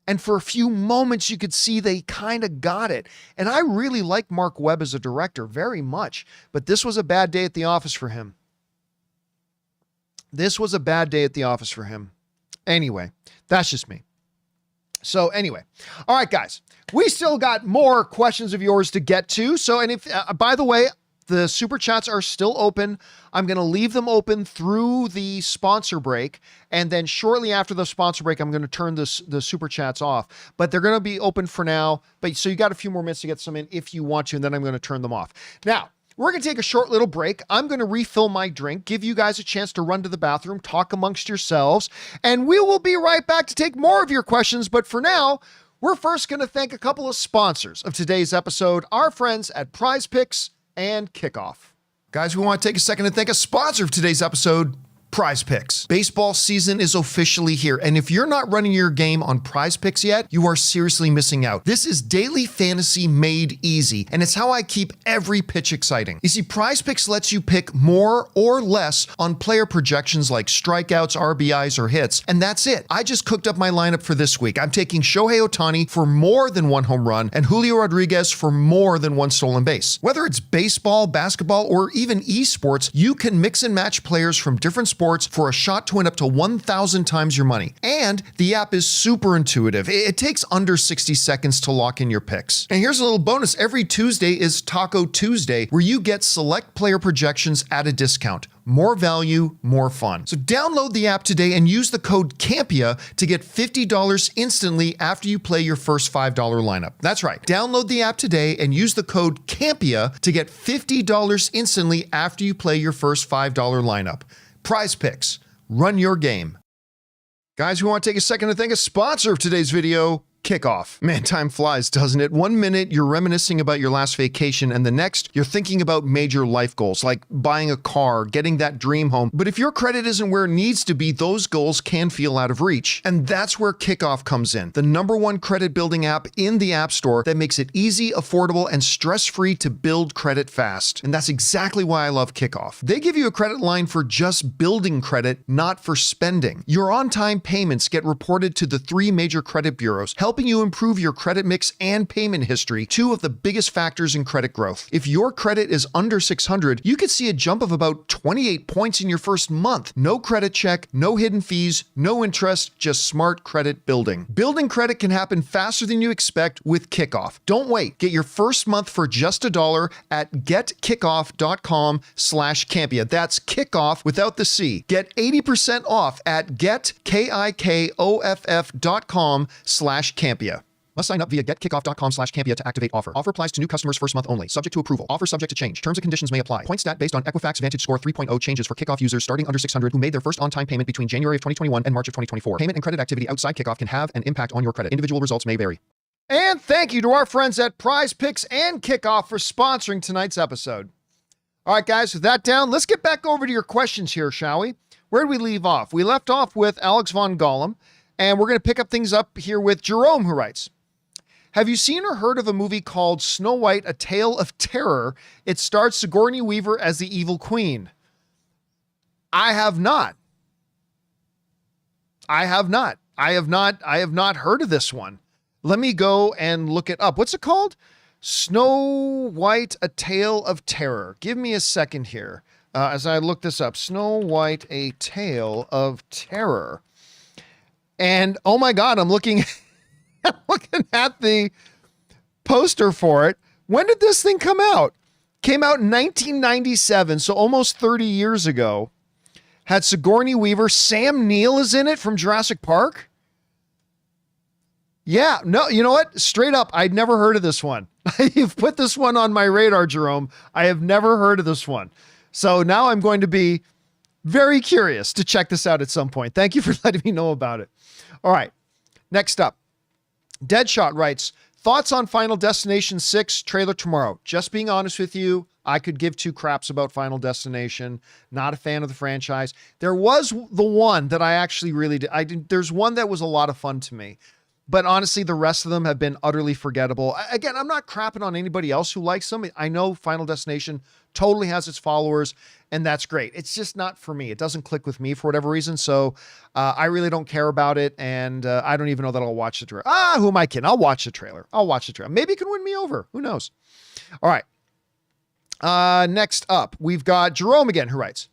[SPEAKER 1] And for a few moments, you could see they kind of got it. And I really like Mark Webb as a director very much. But this was a bad day at the office for him. This was a bad day at the office for him. Anyway, that's just me. So anyway, all right, guys, we still got more questions of yours to get to. So, and if, by the way, the super chats are still open. I'm going to leave them open through the sponsor break. And then shortly after the sponsor break, I'm going to turn the super chats off, but they're going to be open for now. But so you got a few more minutes to get some in if you want to, and then I'm going to turn them off. Now, we're going to take a short little break. I'm going to refill my drink, give you guys a chance to run to the bathroom, talk amongst yourselves, and we will be right back to take more of your questions. But for now, we're first going to thank a couple of sponsors of today's episode, our friends at PrizePicks and Kickoff. Guys, we want to take a second to thank a sponsor of today's episode, PrizePicks. Baseball season is officially here, and if you're not running your game on PrizePicks yet, you are seriously missing out. This is daily fantasy made easy, and it's how I keep every pitch exciting. You see, PrizePicks lets you pick more or less on player projections like strikeouts, RBIs, or hits, and that's it. I just cooked up my lineup for this week. I'm taking Shohei Ohtani for more than 1 home run and Julio Rodriguez for more than 1 stolen base. Whether it's baseball, basketball, or even esports, you can mix and match players from different sports for a shot to win up to 1,000 times your money. And the app is super intuitive. It takes under 60 seconds to lock in your picks. And here's a little bonus. Every Tuesday is Taco Tuesday, where you get select player projections at a discount. More value, more fun. So download the app today and use the code Campea to get $50 instantly after you play your first $5 lineup. That's right. Download the app today and use the code Campea to get $50 instantly after you play your first $5 lineup. PrizePicks. Run your game. Guys, we want to take a second to thank a sponsor of today's video, Kickoff. Man, time flies, doesn't it? 1 minute, you're reminiscing about your last vacation, and the next, you're thinking about major life goals, like buying a car, getting that dream home. But if your credit isn't where it needs to be, those goals can feel out of reach. And that's where Kickoff comes in, the #1 credit building app in the App Store that makes it easy, affordable, and stress-free to build credit fast. And that's exactly why I love Kickoff. They give you a credit line for just building credit, not for spending. Your on-time payments get reported to the 3 major credit bureaus, helping helping you improve your credit mix and payment history, two of the biggest factors in credit growth. If your credit is under 600, you could see a jump of about 28 points in your first month. No credit check, no hidden fees, no interest, just smart credit building. Building credit can happen faster than you expect with Kickoff. Don't wait. Get your first month for just $1 at getkickoff.com/Campea. That's Kickoff without the C. Get 80% off at getkickoff.com/Campea. Must sign up via getkickoff.com/Campea to activate offer. Offer applies to new customers first month only, subject to approval. Offer subject to change. Terms and conditions may apply. Point stat based on Equifax Vantage Score 3.0 changes for Kickoff users starting under 600 who made their first on-time payment between January of 2021 and March of 2024. Payment and credit activity outside Kickoff can have an impact on your credit. Individual results may vary. And thank you to our friends at PrizePicks and Kickoff for sponsoring tonight's episode. All right, guys, with that down, let's get back over to your questions here, shall we? Where did we leave off? We left off with Alex Von Gollum, and we're going to pick up things up here with Jerome, who writes, have you seen or heard of a movie called Snow White, A Tale of Terror? It stars Sigourney Weaver as the evil queen. I have not. I have not heard of this one. Let me go and look it up. What's it called? Snow White, A Tale of Terror. Give me a second here as I look this up. Snow White, A Tale of Terror. And oh my God, I'm looking at the poster for it. When did this thing come out? Came out in 1997, so almost 30 years ago. Had Sigourney Weaver. Sam Neill is in it from Jurassic Park. Yeah, no, you know what? Straight up, I'd never heard of this one. You've put this one on my radar, Jerome. I have never heard of this one. So now I'm going to be very curious to check this out at some point. Thank you for letting me know about it. All right, next up. Deadshot writes, thoughts on Final Destination 6 trailer tomorrow. Just being honest with you, I could give two craps about Final Destination. Not a fan of the franchise. There was the one that I actually really did. There's one that was a lot of fun to me. But honestly, the rest of them have been utterly forgettable. Again, I'm not crapping on anybody else who likes them. I know Final Destination totally has its followers, and that's great. It's just not for me. It doesn't click with me for whatever reason, so I really don't care about it, and I don't even know that I'll watch the trailer. Who am I kidding? I'll watch the trailer. Maybe it can win me over. Who knows? All right. Next up, we've got Jerome again, who writes,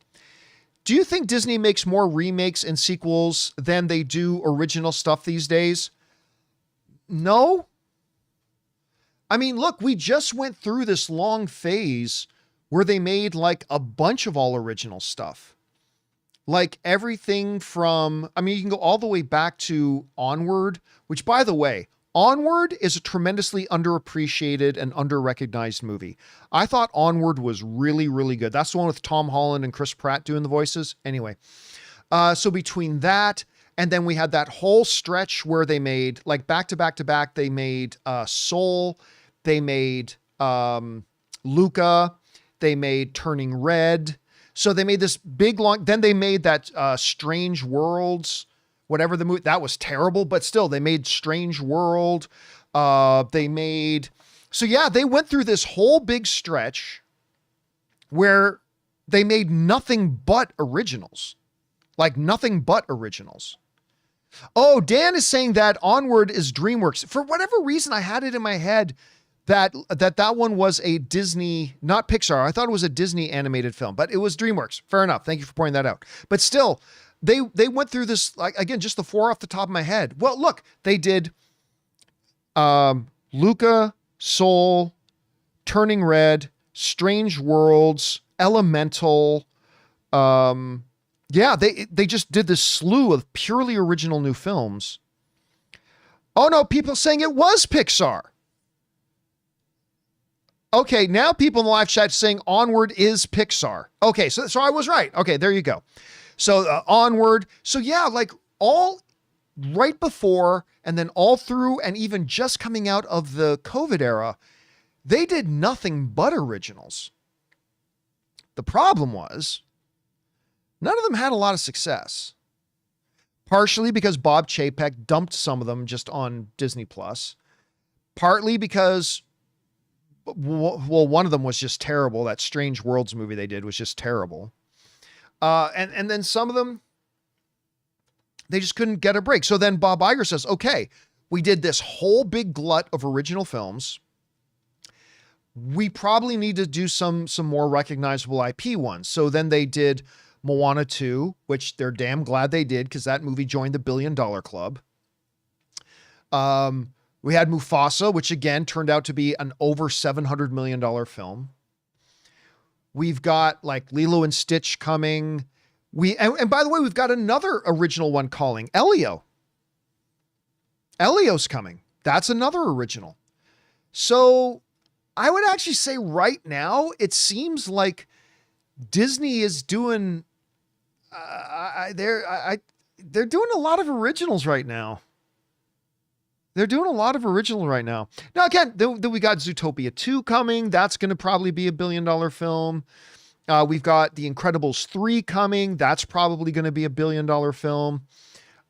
[SPEAKER 1] do you think Disney makes more remakes and sequels than they do original stuff these days? No. I mean, look, we just went through this long phase where they made like a bunch of all original stuff. Like everything from, I mean, you can go all the way back to Onward, which by the way, Onward is a tremendously underappreciated and underrecognized movie. I thought Onward was really, really good. That's the one with Tom Holland and Chris Pratt doing the voices. Anyway, so between that, and then we had that whole stretch where they made, like back to back to back, they made Soul, they made Luca, they made Turning Red. So they made this big long, then they made that Strange Worlds, whatever the movie, that was terrible, but still they made Strange World. So yeah, they went through this whole big stretch where they made nothing but originals. Like nothing but originals. Oh, Dan is saying that Onward is DreamWorks. For whatever reason, I had it in my head that one was a Disney, not Pixar. I thought it was a Disney animated film, but it was DreamWorks. Fair enough. Thank you for pointing that out. But still, they went through this, like, again, just the four off the top of my head. Well, look, they did Luca, Soul, Turning Red, Strange Worlds, Elemental, yeah, they just did this slew of purely original new films. Oh no, people saying it was Pixar. Okay, now people in the live chat saying Onward is Pixar. Okay, so I was right. Okay, there you go. So Onward. So yeah, like all right before and then all through and even just coming out of the COVID era, they did nothing but originals. The problem was, none of them had a lot of success. Partially because Bob Chapek dumped some of them just on Disney Plus. Partly because, well, one of them was just terrible. That Strange Worlds movie they did was just terrible. And then some of them, they just couldn't get a break. So then Bob Iger says, okay, We did this whole big glut of original films. We probably need to do some more recognizable IP ones. So then they did Moana 2, which they're damn glad they did because that movie joined the $1 billion club. We had Mufasa, which again turned out to be an over $700 million film. We've got like Lilo and Stitch coming. And by the way, we've got another original one calling Elio. Elio's coming. That's another original. So I would actually say right now, it seems like Disney is doing, they're doing a lot of originals right now. They're doing a lot of original right now. Now, again, then we got Zootopia 2 coming. That's going to probably be $1 billion film. We've got The Incredibles 3 coming. That's probably going to be $1 billion film.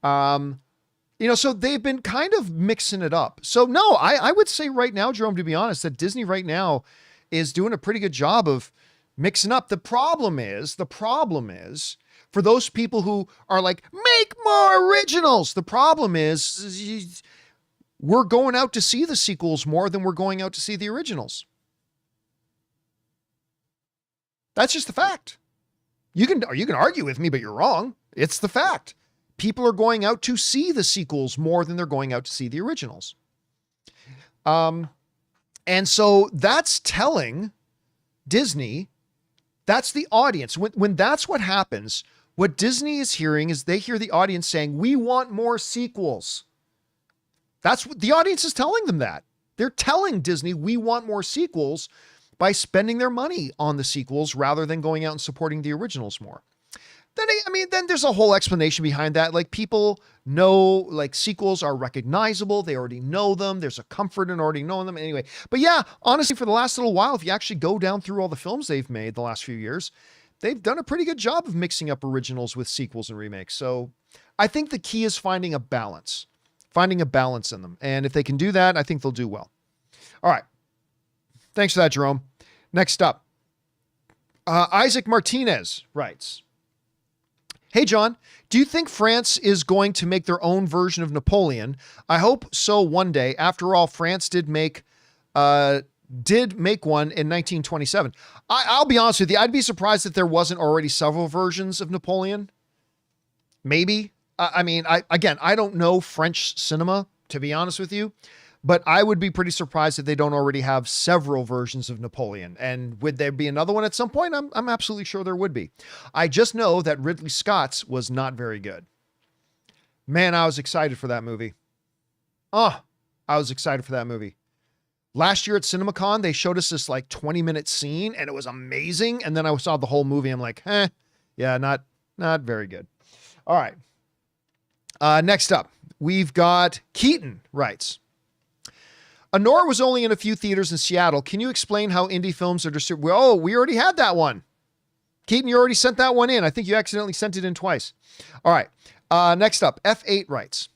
[SPEAKER 1] So they've been kind of mixing it up. So no, I would say right now, Jerome, to be honest, that Disney right now is doing a pretty good job of mixing up. The problem is for those people who are like, make more originals. The problem is we're going out to see the sequels more than we're going out to see the originals. That's just the fact. You can argue with me, but you're wrong. It's the fact. People are going out to see the sequels more than they're going out to see the originals. And so that's telling Disney, that's the audience. When that's what happens, what Disney is hearing is they hear the audience saying, we want more sequels. That's what the audience is telling them that. They're telling Disney, we want more sequels by spending their money on the sequels rather than going out and supporting the originals more. Then there's a whole explanation behind that. Like people know, like sequels are recognizable. They already know them. There's a comfort in already knowing them anyway. But yeah, honestly, for the last little while, if you actually go down through all the films they've made the last few years, they've done a pretty good job of mixing up originals with sequels and remakes. So I think the key is finding a balance in them. And if they can do that, I think they'll do well. All right. Thanks for that, Jerome. Next up, Isaac Martinez writes, hey, John, do you think France is going to make their own version of Napoleon? I hope so one day. After all, France did make one in 1927. I'll be honest with you. I'd be surprised if there wasn't already several versions of Napoleon. Maybe. I don't know French cinema, to be honest with you, but I would be pretty surprised if they don't already have several versions of Napoleon. And would there be another one at some point? I'm absolutely sure there would be. I just know that Ridley Scott's was not very good. Man, I was excited for that movie. I was excited for that movie. Last year at CinemaCon, they showed us this like 20-minute scene and it was amazing. And then I saw the whole movie. I'm like, yeah, not very good. All right. Next up, we've got Keaton writes, Andor was only in a few theaters in Seattle. Can you explain how indie films are distributed? Oh, we already had that one. Keaton, you already sent that one in. I think you accidentally sent it in twice. All right. Next up, F8 writes,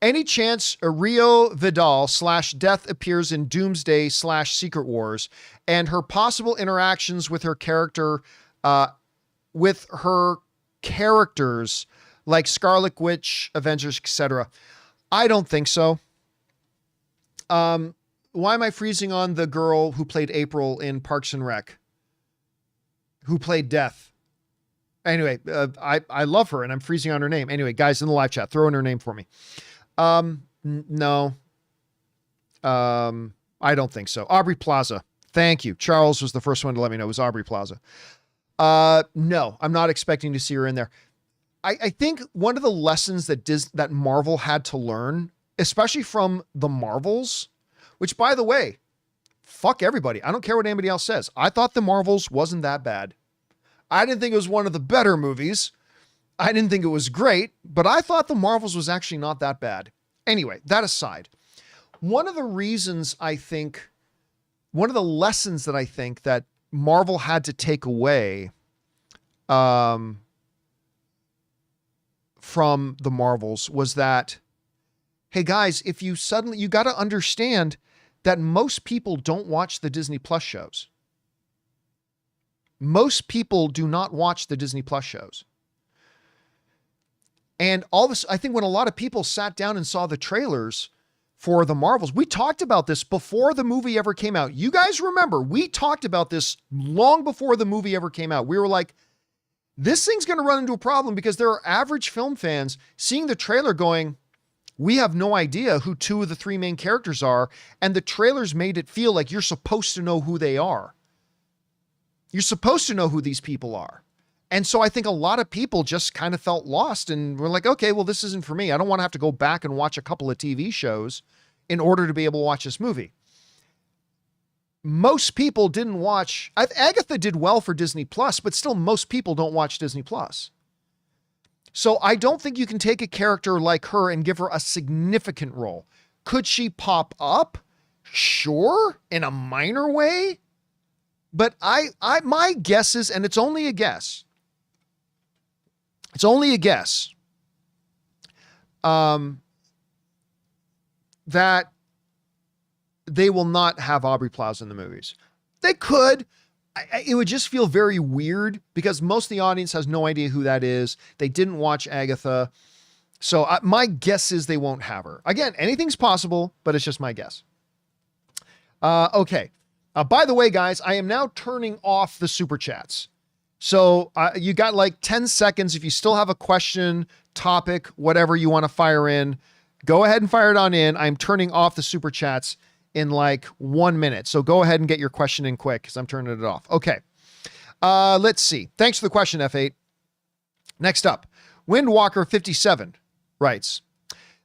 [SPEAKER 1] any chance Rio Vidal /Death appears in Doomsday /Secret Wars and her possible interactions with her character, with her characters like Scarlet Witch, Avengers, etc.? I don't think so. Why am I freezing on the girl who played April in Parks and Rec? Who played Death? Anyway, I love her and I'm freezing on her name. Anyway, guys in the live chat, throw in her name for me. No. I don't think so. Aubrey Plaza. Thank you. Charles was the first one to let me know it was Aubrey Plaza. No, I'm not expecting to see her in there. I think one of the lessons that Marvel had to learn, especially from the Marvels, which by the way, fuck everybody. I don't care what anybody else says. I thought the Marvels wasn't that bad. I didn't think it was one of the better movies. I didn't think it was great, but I thought the Marvels was actually not that bad. Anyway, that aside, one of the lessons that I think that Marvel had to take away, from the Marvels was that, hey guys, if you got to understand that most people don't watch the Disney Plus shows. Most people do not watch the Disney Plus shows. And all this, I think when a lot of people sat down and saw the trailers, for the Marvels. We talked about this before the movie ever came out. You guys remember, we talked about this long before the movie ever came out. We were like, this thing's going to run into a problem because there are average film fans seeing the trailer going, we have no idea who 2 of the 3 main characters are. And the trailers made it feel like you're supposed to know who they are. You're supposed to know who these people are. And so I think a lot of people just kind of felt lost and were like, okay, well, this isn't for me. I don't want to have to go back and watch a couple of TV shows in order to be able to watch this movie. Most people didn't watch. Agatha did well for Disney Plus, but still most people don't watch Disney Plus. So I don't think you can take a character like her and give her a significant role. Could she pop up? Sure, in a minor way. But my guess is, and it's only a guess. It's only a guess. That they will not have Aubrey Plaza in the movies. They could. It would just feel very weird because most of the audience has no idea who that is. They didn't watch Agatha. So my guess is they won't have her. Again, anything's possible, but it's just my guess. Okay. By the way, guys, I am now turning off the super chats. So you got like 10 seconds. If you still have a question, topic, whatever you want to fire in, go ahead and fire it on in. I'm turning off the super chats in like 1 minute. So go ahead and get your question in quick because I'm turning it off. Okay. Let's see. Thanks for the question, F8. Next up, Windwalker 57 writes,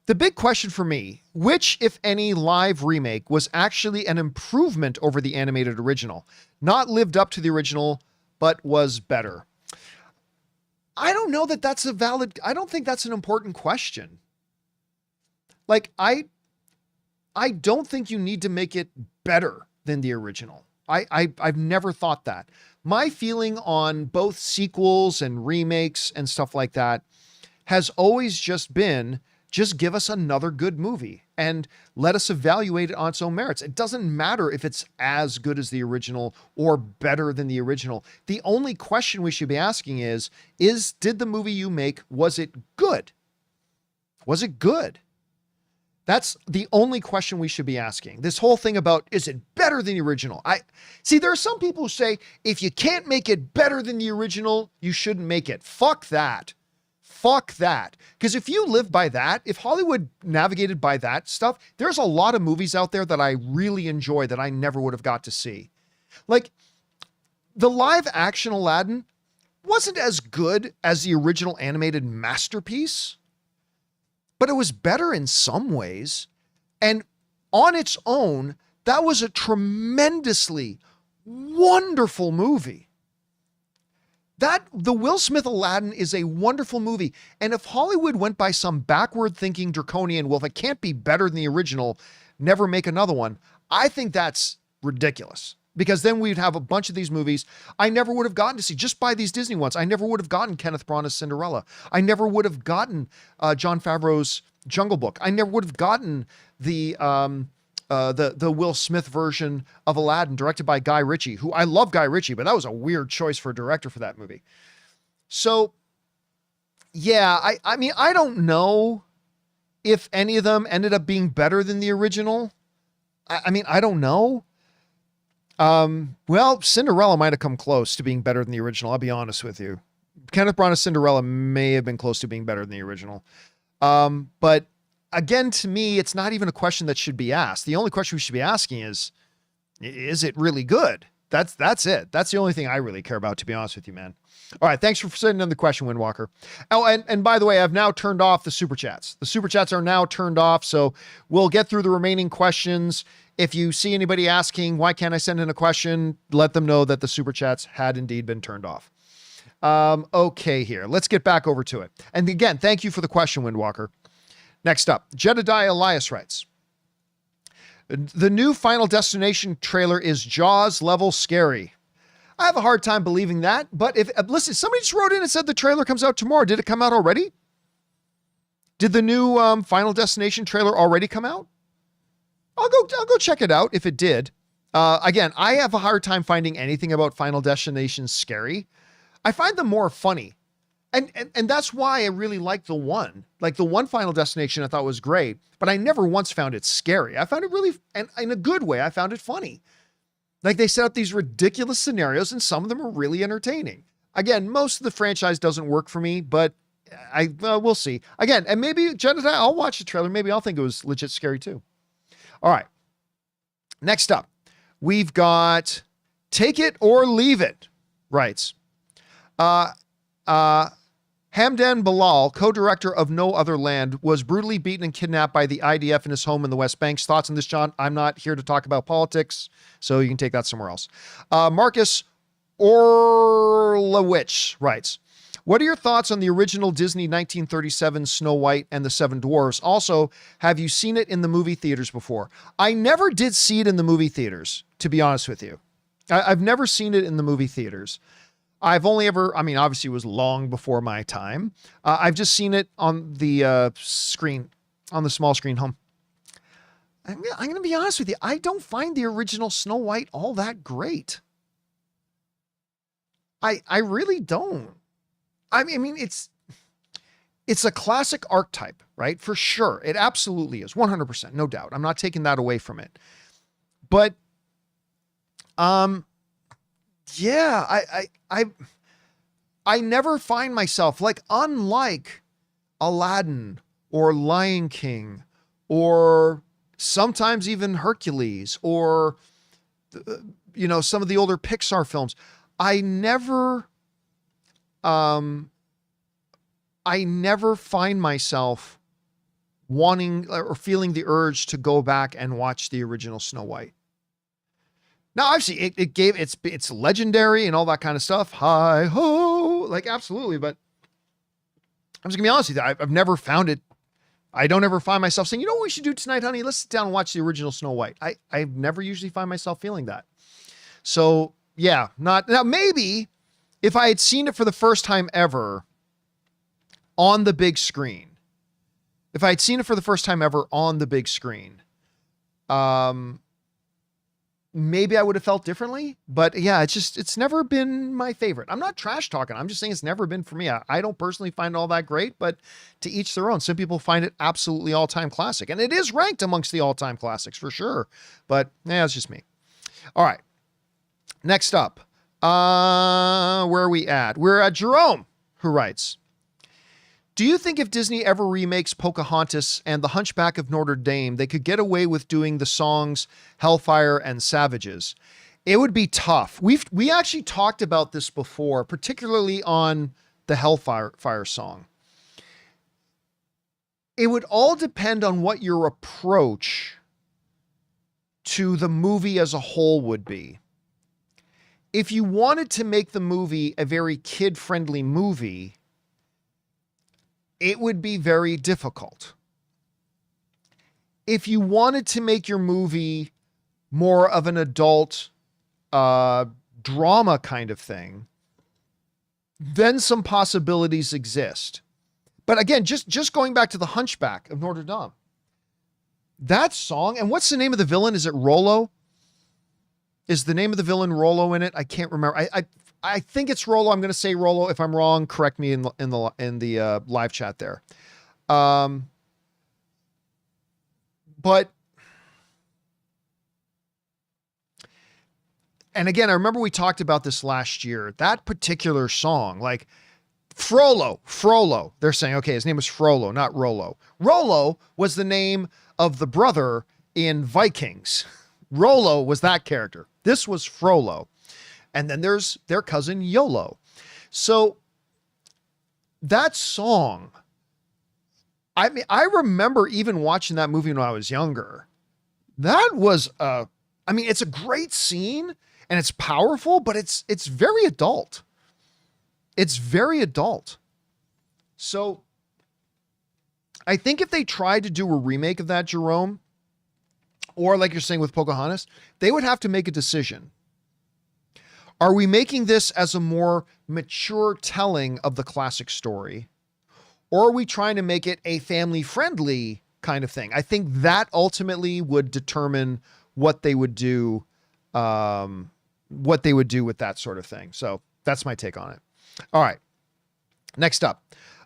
[SPEAKER 1] the big question for me, which, if any, live remake was actually an improvement over the animated original, not lived up to the original, but was better? I don't know that that's I don't think that's an important question. Like, I don't think you need to make it better than the original. I've never thought that. My feeling on both sequels and remakes and stuff like that has always just been, just give us another good movie and let us evaluate it on its own merits. It doesn't matter if it's as good as the original or better than the original. The only question we should be asking is did the movie you make, was it good? Was it good? That's the only question we should be asking. This whole thing about, is it better than the original? See, there are some people who say, if you can't make it better than the original, you shouldn't make it. Fuck that. Fuck that. Because if you live by that, if Hollywood navigated by that stuff, there's a lot of movies out there that I really enjoy that I never would have got to see. Like, the live action Aladdin wasn't as good as the original animated masterpiece, but it was better in some ways. And on its own, that was a tremendously wonderful movie. The Will Smith Aladdin is a wonderful movie. And if Hollywood went by some backward thinking draconian, well, if it can't be better than the original, never make another one, I think that's ridiculous. Because then we'd have a bunch of these movies I never would have gotten to see just by these Disney ones. I never would have gotten Kenneth Branagh's Cinderella. I never would have gotten Jon Favreau's Jungle Book. I never would have gotten the Will Smith version of Aladdin directed by Guy Ritchie, who I love Guy Ritchie, but that was a weird choice for a director for that movie. So yeah, I mean, I don't know if any of them ended up being better than the original. I mean, I don't know. Well, Cinderella might have come close to being better than the original. I'll be honest with you. Kenneth Branagh's Cinderella may have been close to being better than the original. But again, to me, it's not even a question that should be asked. The only question we should be asking is it really good? That's it. That's the only thing I really care about, to be honest with you, man. All right. Thanks for sending in the question, Windwalker. Oh, and by the way, I've now turned off the super chats. The super chats are now turned off. So we'll get through the remaining questions. If you see anybody asking, why can't I send in a question? Let them know that the super chats had indeed been turned off. Okay, here. Let's get back over to it. And again, thank you for the question, Windwalker. Next up, Jedediah Elias writes, the new Final Destination trailer is Jaws level scary. I have a hard time believing that, but listen, somebody just wrote in and said the trailer comes out tomorrow. Did it come out already? Did the new Final Destination trailer already come out? I'll go check it out if it did. Again, I have a hard time finding anything about Final Destination scary. I find them more funny. And that's why I really like the one. Like the one Final Destination I thought was great, but I never once found it scary. I found it really, and in a good way, I found it funny. Like they set up these ridiculous scenarios and some of them are really entertaining. Again, most of the franchise doesn't work for me, but we'll see. Again, and maybe Jedediah, I'll watch the trailer. Maybe I'll think it was legit scary too. All right. Next up, we've got Take It or Leave It writes, Hamdan Bilal, co-director of No Other Land, was brutally beaten and kidnapped by the IDF in his home in the West Bank. Thoughts on this, John? I'm not here to talk about politics, so you can take that somewhere else. Marcus Orlowich writes, what are your thoughts on the original Disney 1937 Snow White and the Seven Dwarfs? Also, have you seen it in the movie theaters before? I never did see it in the movie theaters, to be honest with you. I've never seen it in the movie theaters. I've only ever, I mean, obviously it was long before my time. I've just seen it on the screen, on the small screen home. I'm going to be honest with you. I don't find the original Snow White all that great. I really don't. I mean, it's a classic archetype, right? For sure. It absolutely is. 100%. No doubt. I'm not taking that away from it. But, yeah, I never find myself like, unlike Aladdin or Lion King or sometimes even Hercules or, you know, some of the older Pixar films, I never find myself wanting or feeling the urge to go back and watch the original Snow White. Now, obviously, it's legendary and all that kind of stuff. Hi ho, like absolutely. But I'm just gonna be honest with you. I've never found it. I don't ever find myself saying, you know what we should do tonight, honey? Let's sit down and watch the original Snow White. I never usually find myself feeling that. So yeah, not now. Maybe if I had seen it for the first time ever on the big screen, maybe I would have felt differently, but yeah, it's never been my favorite. I'm not trash talking. I'm just saying it's never been for me. I don't personally find it all that great, but to each their own. Some people find it absolutely all-time classic, and it is ranked amongst the all-time classics for sure, but yeah, it's just me. All right. Next up, where are we at? We're at Jerome, who writes, do you think if Disney ever remakes Pocahontas and The Hunchback of Notre Dame, they could get away with doing the songs Hellfire and Savages? It would be tough. We actually talked about this before, particularly on the Hellfire song. It would all depend on what your approach to the movie as a whole would be. If you wanted to make the movie a very kid-friendly movie, it would be very difficult. If you wanted to make your movie more of an adult drama kind of thing, then some possibilities exist. But again, just going back to The Hunchback of Notre Dame, that song, and what's the name of the villain? Is it Rollo? Is the name of the villain Rollo in it? I can't remember. I think it's Rollo. I'm going to say Rollo. If I'm wrong, correct me in the live chat there. But, and again, I remember we talked about this last year. That particular song, like Frollo. They're saying, okay, his name was Frollo, not Rollo. Rollo was the name of the brother in Vikings. Rollo was that character. This was Frollo. And then there's their cousin Yolo. So that song, I mean, I remember even watching that movie when I was younger. That was it's a great scene and it's powerful, but it's very adult. It's very adult. So I think if they tried to do a remake of that, Jerome, or like you're saying with Pocahontas, they would have to make a decision. Are we making this as a more mature telling of the classic story? Or are we trying to make it a family-friendly kind of thing? I think that ultimately would determine what they would do, with that sort of thing. So that's my take on it. All right. Next up,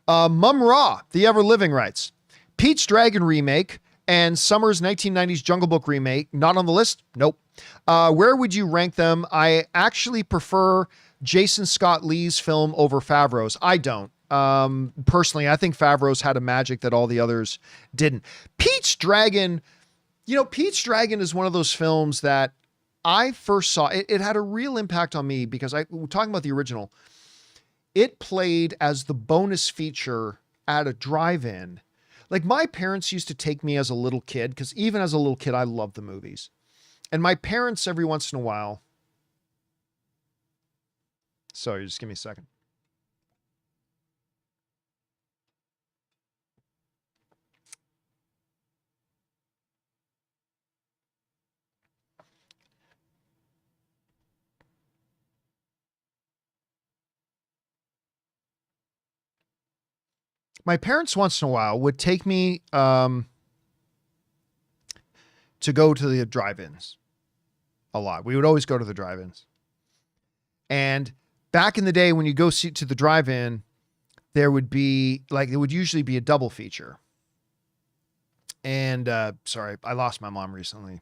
[SPEAKER 1] Mum Ra, the Ever Living writes, Pete's Dragon remake and Summer's 1990s Jungle Book remake, not on the list? Nope. Where would you rank them? I actually prefer Jason Scott Lee's film over Favreau's. I don't. Personally, I think Favreau's had a magic that all the others didn't. Pete's Dragon, Pete's Dragon is one of those films that I first saw. It had a real impact on me because we're talking about the original. It played as the bonus feature at a drive-in. Like, my parents used to take me as a little kid, because even as a little kid, I loved the movies. And my parents, every once in a while... Sorry, just give me a second. My parents once in a while would take me to go to the drive-ins a lot. We would always go to the drive-ins. And back in the day when you go see to the drive-in, there would be it would usually be a double feature. And sorry, I lost my mom recently.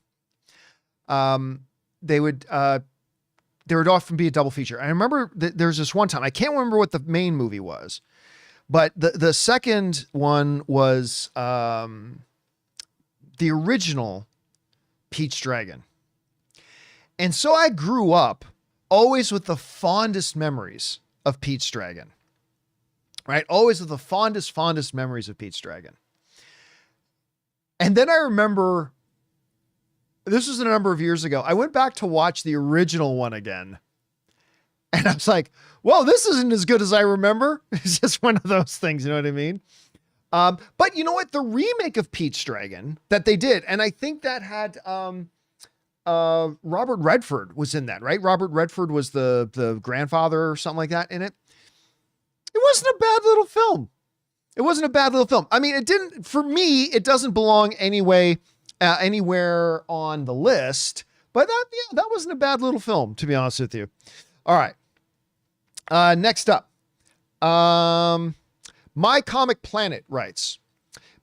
[SPEAKER 1] There would often be a double feature. I remember there's this one time, I can't remember what the main movie was. But the second one was the original Pete's Dragon. And so I grew up always with the fondest memories of Pete's Dragon. Right? Always with the fondest memories of Pete's Dragon. And then I remember, this was a number of years ago, I went back to watch the original one again. And I was like, well, this isn't as good as I remember. It's just one of those things, you know what I mean? But you know what? The remake of Pete's Dragon that they did, and I think that had Robert Redford was in that, right? Robert Redford was the grandfather or something like that in it. It wasn't a bad little film. It wasn't a bad little film. I mean, for me, it doesn't belong anywhere on the list, but that wasn't a bad little film, to be honest with you. All right. Next up, My Comic Planet writes,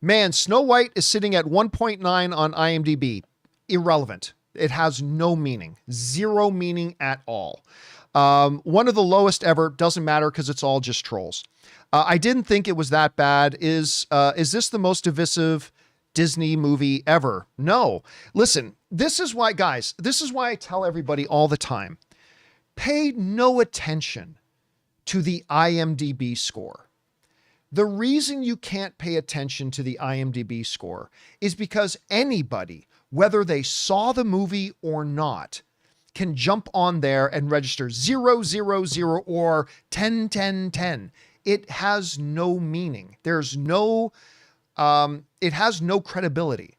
[SPEAKER 1] man, Snow White is sitting at 1.9 on IMDb. Irrelevant. It has no meaning, zero meaning at all. One of the lowest ever, doesn't matter because it's all just trolls. I didn't think it was that bad. Is this the most divisive Disney movie ever? No. Listen, this is why I tell everybody all the time, pay no attention to the IMDb score. The reason you can't pay attention to the IMDb score is because anybody, whether they saw the movie or not, can jump on there and register 000 or 10. It has no meaning. It has no credibility.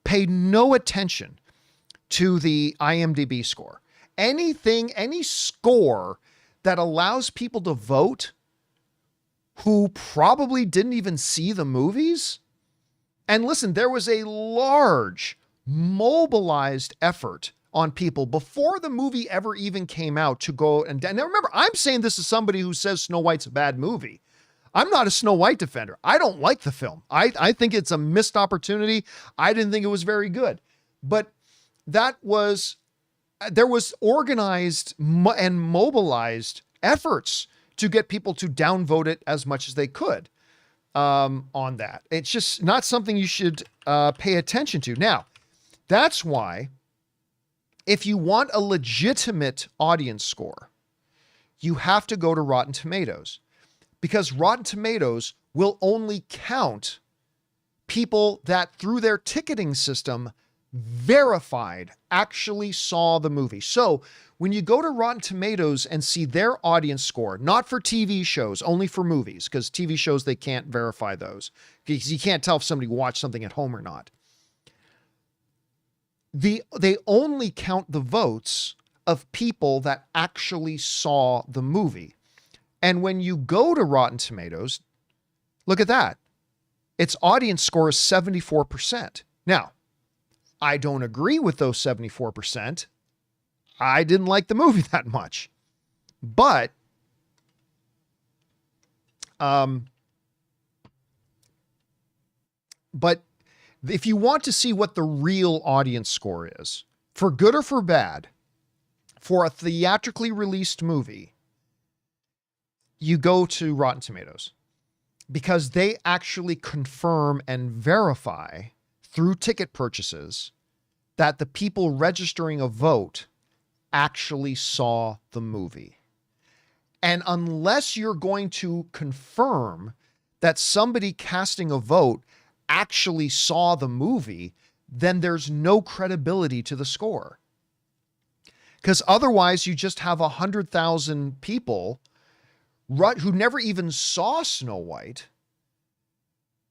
[SPEAKER 1] Pay no attention to the IMDb score. Any score that allows people to vote who probably didn't even see the movies. And listen, there was a large mobilized effort on people before the movie ever even came out to go and now remember, I'm saying this as somebody who says Snow White's a bad movie. I'm not a Snow White defender. I don't like the film. I think it's a missed opportunity. I didn't think it was very good, but there was organized and mobilized efforts to get people to downvote it as much as they could on that. It's just not something you should pay attention to. Now, that's why if you want a legitimate audience score, you have to go to Rotten Tomatoes, because Rotten Tomatoes will only count people that through their ticketing system verified actually saw the movie. So when you go to Rotten Tomatoes and see their audience score, not for TV shows, only for movies, because TV shows, they can't verify those because you can't tell if somebody watched something at home or not. They only count the votes of people that actually saw the movie. And when you go to Rotten Tomatoes, look at that. Its audience score is 74%. Now, I don't agree with those 74%. I didn't like the movie that much. But But if you want to see what the real audience score is, for good or for bad, for a theatrically released movie, you go to Rotten Tomatoes, because they actually confirm and verify through ticket purchases that the people registering a vote actually saw the movie. And unless you're going to confirm that somebody casting a vote actually saw the movie, then there's no credibility to the score. Because otherwise you just have 100,000 people who never even saw Snow White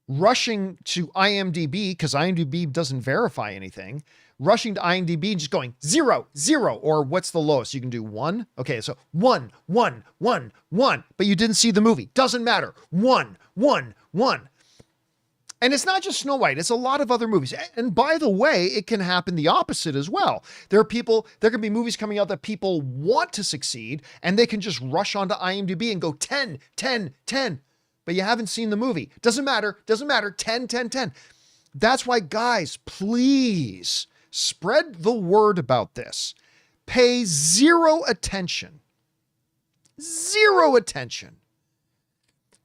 [SPEAKER 1] rushing to IMDb, because IMDb doesn't verify anything, rushing to IMDb and just going 0, 0, or what's the lowest? You can do 1. Okay, so 1, 1, 1, 1, but you didn't see the movie. Doesn't matter. 1, 1, 1. And it's not just Snow White, it's a lot of other movies. And by the way, it can happen the opposite as well. There can be movies coming out that people want to succeed, and they can just rush onto IMDb and go 10, 10, 10. But you haven't seen the movie. Doesn't matter, 10, 10, 10. That's why, guys, please spread the word about this. Pay zero attention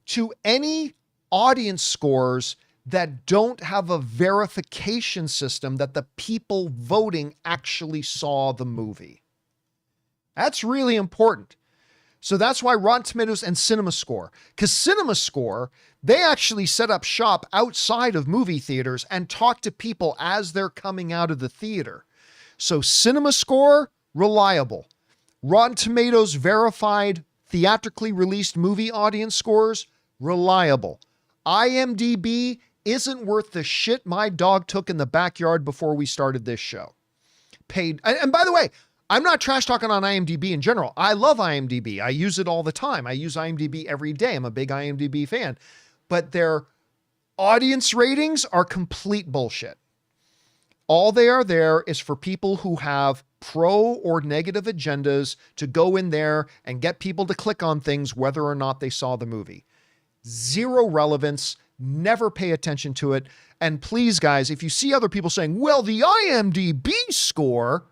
[SPEAKER 1] to any audience scores that don't have a verification system that the people voting actually saw the movie. That's really important. So that's why Rotten Tomatoes and CinemaScore, because CinemaScore, they actually set up shop outside of movie theaters and talk to people as they're coming out of the theater. So CinemaScore, reliable. Rotten Tomatoes verified theatrically released movie audience scores, reliable. IMDb isn't worth the shit my dog took in the backyard before we started this show. Paid. And by the way, I'm not trash talking on IMDb in general. I love IMDb. I use it all the time. I use IMDb every day. I'm a big IMDb fan. But their audience ratings are complete bullshit. All they are there is for people who have pro or negative agendas to go in there and get people to click on things whether or not they saw the movie. Zero relevance. Never pay attention to it. And please, guys, if you see other people saying, well, the IMDb score,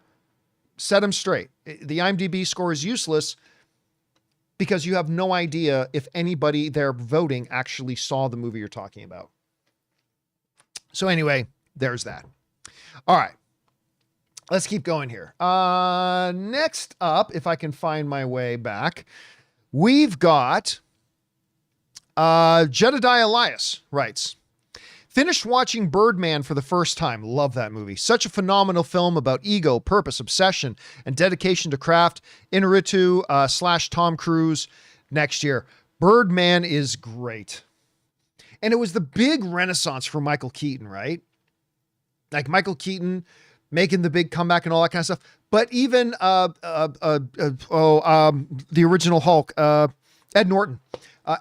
[SPEAKER 1] set them straight. The IMDb score is useless because you have no idea if anybody there voting actually saw the movie you're talking about. So anyway, there's that. All right. Let's keep going here. Next up, if I can find my way back, we've got Jedediah Elias writes, finished watching Birdman for the first time. Love that movie. Such a phenomenal film about ego, purpose, obsession, and dedication to craft. Inarritu / Tom Cruise next year. Birdman is great. And it was the big renaissance for Michael Keaton, right? Like Michael Keaton making the big comeback and all that kind of stuff. But even the original Hulk, Ed Norton.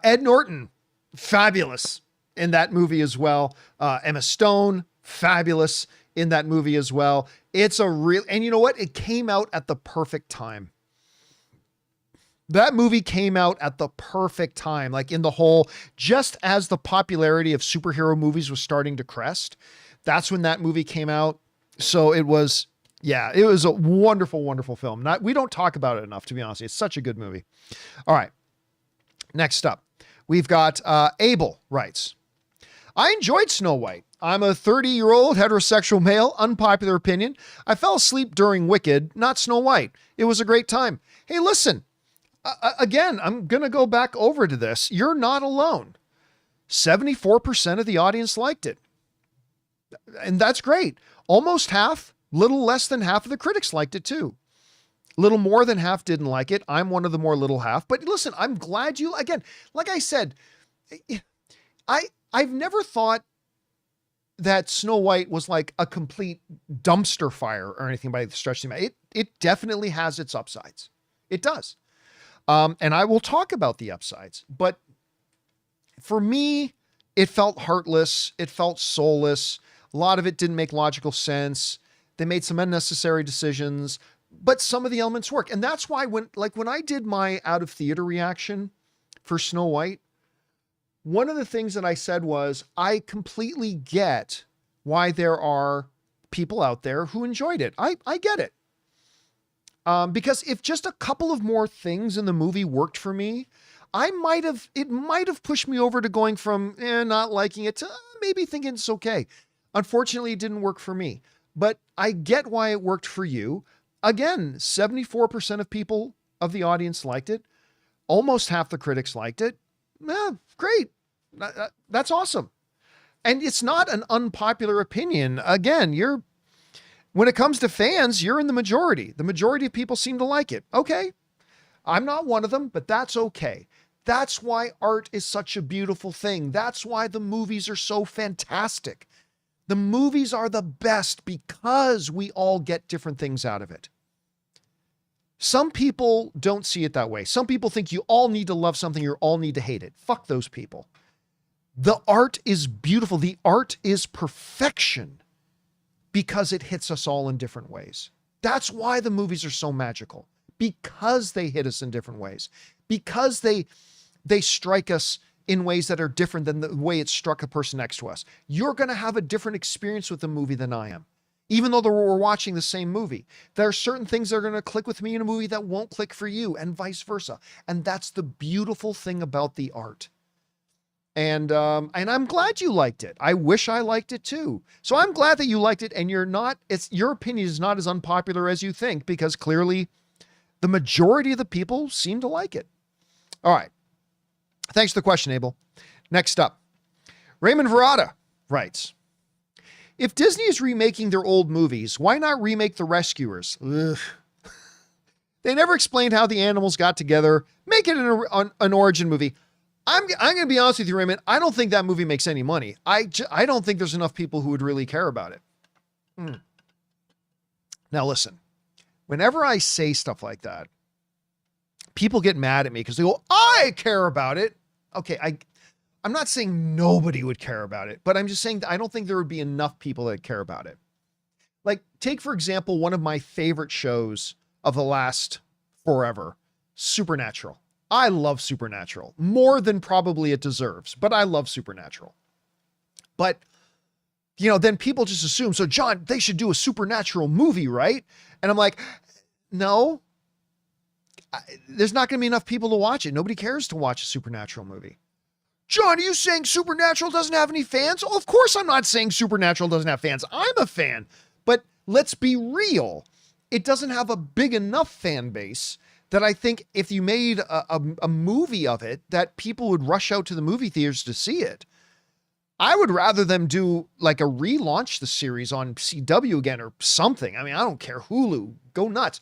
[SPEAKER 1] Ed Norton, fabulous in that movie as well. Emma Stone, fabulous in that movie as well. It's a real, and you know what? It came out at the perfect time. That movie came out at the perfect time, like in the whole, just as the popularity of superhero movies was starting to crest. That's when that movie came out. So it was, yeah, it was a wonderful, wonderful film. We don't talk about it enough, to be honest. It's such a good movie. All right. Next up, we've got Abel writes, I enjoyed Snow White. I'm a 30-year-old heterosexual male, unpopular opinion. I fell asleep during Wicked, not Snow White. It was a great time. Hey, listen, again, I'm going to go back over to this. You're not alone. 74% of the audience liked it. And that's great. Almost half, little less than half of the critics liked it too. Little more than half didn't like it. I'm one of the more little half. But listen, I'm glad you, again, like I said, I've never thought that Snow White was like a complete dumpster fire or anything by the stretch of the imagination. It definitely has its upsides. It does. And I will talk about the upsides. But for me, it felt heartless. It felt soulless. A lot of it didn't make logical sense. They made some unnecessary decisions. But some of the elements work. And that's why when I did my out of theater reaction for Snow White, one of the things that I said was, I completely get why there are people out there who enjoyed it. I get it. Because if just a couple of more things in the movie worked for me, it might have pushed me over to going from not liking it to maybe thinking it's okay. Unfortunately, it didn't work for me, but I get why it worked for you. Again, 74% of people of the audience liked it. Almost half the critics liked it. Great. That's awesome. And it's not an unpopular opinion. Again, when it comes to fans, you're in the majority. The majority of people seem to like it. Okay. I'm not one of them, but that's okay. That's why art is such a beautiful thing. That's why the movies are so fantastic. The movies are the best because we all get different things out of it. Some people don't see it that way. Some people think you all need to love something, you all need to hate it. Fuck those people. The art is beautiful. The art is perfection because it hits us all in different ways. That's why the movies are so magical, because they hit us in different ways, because they strike us in ways that are different than the way it struck a person next to us. You're going to have a different experience with the movie than I am. Even though we're watching the same movie, there are certain things that are going to click with me in a movie that won't click for you, and vice versa. And that's the beautiful thing about the art. And I'm glad you liked it. I wish I liked it too. So I'm glad that you liked it, and your opinion is not as unpopular as you think, because clearly the majority of the people seem to like it. All right. Thanks for the question, Abel. Next up, Raymond Verada writes, if Disney is remaking their old movies, why not remake The Rescuers? Ugh. They never explained how the animals got together. Make it an origin movie. I'm going to be honest with you, Raymond. I don't think that movie makes any money. I don't think there's enough people who would really care about it. Now listen, whenever I say stuff like that, people get mad at me because they go, I care about it. Okay, I'm not saying nobody would care about it, but I'm just saying that I don't think there would be enough people that care about it. Like, take, for example, one of my favorite shows of the last forever, Supernatural. I love Supernatural more than probably it deserves, but I love Supernatural. But, then people just assume, so John, they should do a Supernatural movie, right? And I'm like, no, there's not going to be enough people to watch it. Nobody cares to watch a Supernatural movie. John, are you saying Supernatural doesn't have any fans? Oh, of course I'm not saying Supernatural doesn't have fans. I'm a fan. But let's be real. It doesn't have a big enough fan base that I think if you made a movie of it, that people would rush out to the movie theaters to see it. I would rather them do like a relaunch the series on CW again or something. I mean, I don't care. Hulu, go nuts.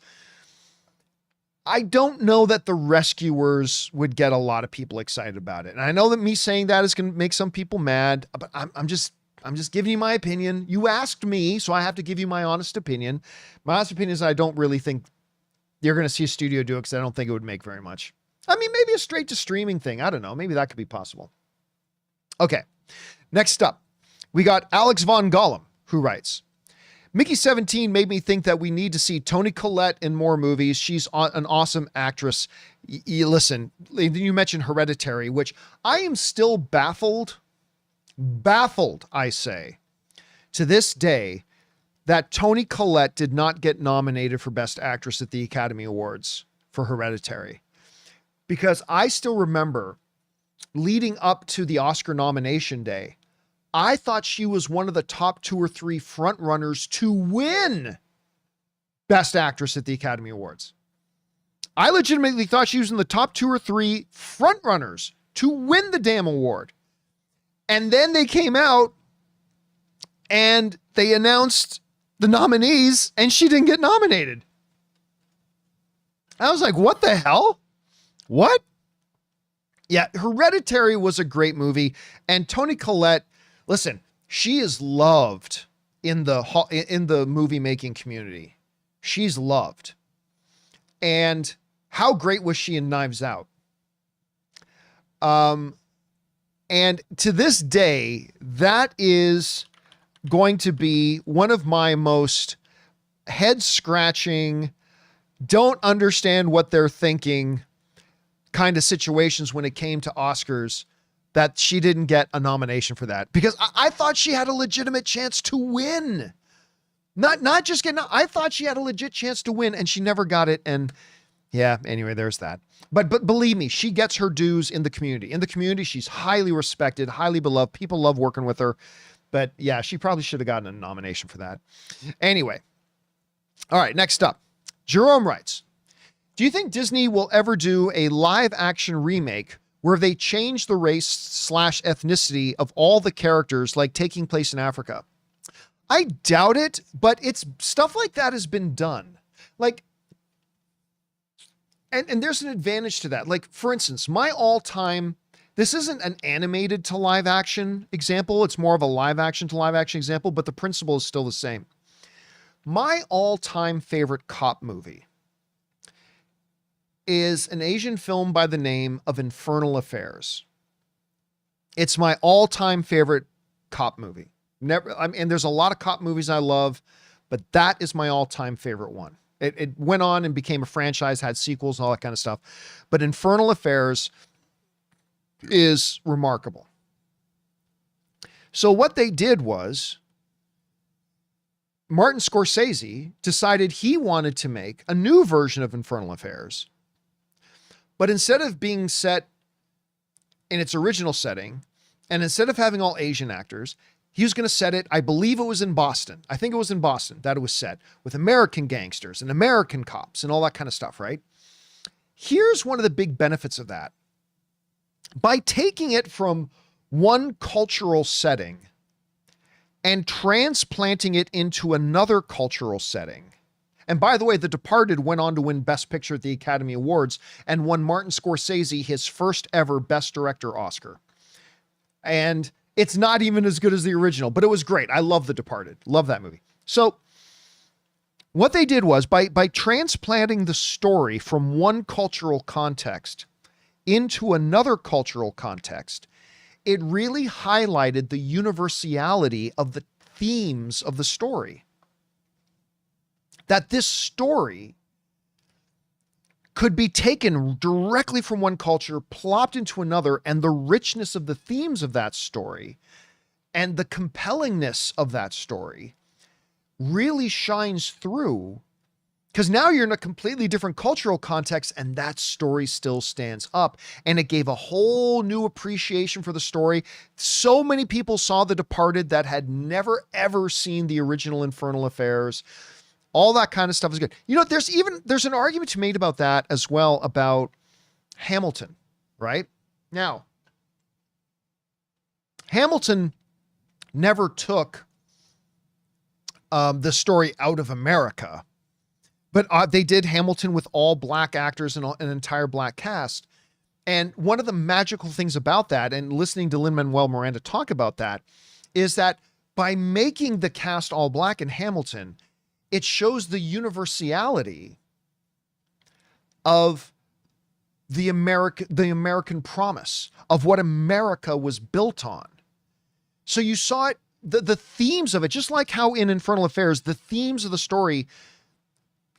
[SPEAKER 1] I don't know that The Rescuers would get a lot of people excited about it. And I know that me saying that is going to make some people mad, but I'm just giving you my opinion. You asked me, so I have to give you my honest opinion. My honest opinion is I don't really think you're going to see a studio do it because I don't think it would make very much. I mean, maybe a straight to streaming thing. I don't know. Maybe that could be possible. Okay. Next up, we got Alex Von Gollum, who writes, Mickey 17 made me think that we need to see Toni Collette in more movies. She's an awesome actress. Listen, you mentioned Hereditary, which I am still baffled, I say, to this day, that Toni Collette did not get nominated for Best Actress at the Academy Awards for Hereditary. Because I still remember leading up to the Oscar nomination day, I thought she was one of the top 2 or 3 front runners to win Best Actress at the Academy Awards. I legitimately thought she was in the top 2 or 3 front runners to win the damn award. And then they came out and they announced the nominees and she didn't get nominated. I was like, what the hell? What? Yeah, Hereditary was a great movie. And Toni Collette, listen, she is loved in the movie making community. She's loved. And how great was she in Knives Out? And to this day, that is going to be one of my most head scratching, don't understand what they're thinking kind of situations when it came to Oscars that she didn't get a nomination for that, because I thought she had a legitimate chance to win. Not just getting, I thought she had a legit chance to win and she never got it. And yeah, anyway, there's that. But believe me, she gets her dues in the community. In the community, she's highly respected, highly beloved. People love working with her. But yeah, she probably should have gotten a nomination for that. Anyway. All right, next up. Jerome writes, do you think Disney will ever do a live action remake where they change the race/ethnicity of all the characters, like taking place in Africa? I doubt it, but it's stuff like that has been done. Like, and there's an advantage to that. Like, for instance, my all-time, this isn't an animated to live action example. It's more of a live action to live action example, but the principle is still the same. My all-time favorite cop movie is an Asian film by the name of Infernal Affairs. It's my all-time favorite cop movie. And there's a lot of cop movies I love, but that is my all-time favorite one. It went on and became a franchise, had sequels and all that kind of stuff. But Infernal Affairs is remarkable. So what they did was Martin Scorsese decided he wanted to make a new version of Infernal Affairs. But instead of being set in its original setting, and instead of having all Asian actors, he was going to set it, I believe it was in Boston. I think it was in Boston that it was set, with American gangsters and American cops and all that kind of stuff, right? Here's one of the big benefits of that. By taking it from one cultural setting and transplanting it into another cultural setting. And by the way, The Departed went on to win Best Picture at the Academy Awards and won Martin Scorsese his first ever Best Director Oscar. And it's not even as good as the original, but it was great. I love The Departed. Love that movie. So what they did was by transplanting the story from one cultural context into another cultural context, it really highlighted the universality of the themes of the story. That this story could be taken directly from one culture, plopped into another, and the richness of the themes of that story and the compellingness of that story really shines through, because now you're in a completely different cultural context and that story still stands up. And it gave a whole new appreciation for the story. So many people saw The Departed that had never, ever seen the original Infernal Affairs. All that kind of stuff is good. You know, there's an argument to be made about that as well, about Hamilton, right? Now, Hamilton never took the story out of America, but they did Hamilton with all black actors and an entire black cast. And one of the magical things about that, and listening to Lin-Manuel Miranda talk about that, is that by making the cast all black in Hamilton, it shows the universality of the American promise, of what America was built on. So you saw it, the themes of it, just like how in Infernal Affairs, the themes of the story,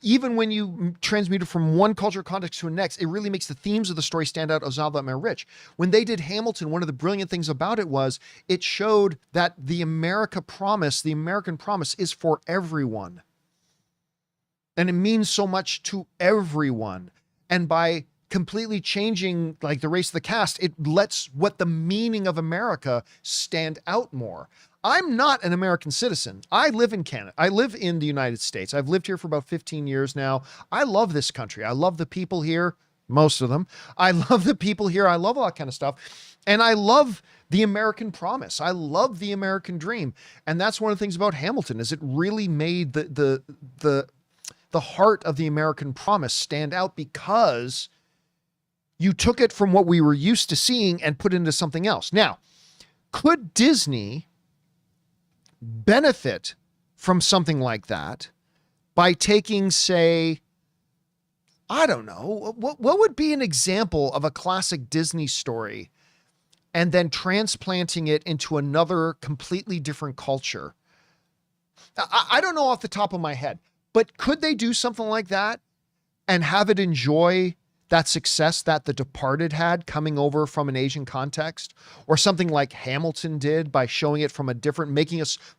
[SPEAKER 1] even when you transmute it from one cultural context to the next, it really makes the themes of the story stand out as all that more rich. When they did Hamilton, one of the brilliant things about it was it showed that the American promise is for everyone. And it means so much to everyone. And by completely changing like the race of the cast, it lets what the meaning of America stand out more. I'm not an American citizen. I live in Canada. I live in the United States. I've lived here for about 15 years now. I love this country. I love the people here, most of them. I love the people here. I love all that kind of stuff. And I love the American promise. I love the American dream. And that's one of the things about Hamilton, is it really made the heart of the American promise stand out, because you took it from what we were used to seeing and put it into something else. Now, could Disney benefit from something like that by taking, say, I don't know, what would be an example of a classic Disney story and then transplanting it into another completely different culture? I don't know off the top of my head. But could they do something like that and have it enjoy that success that The Departed had coming over from an Asian context, or something like Hamilton did by showing it from a different,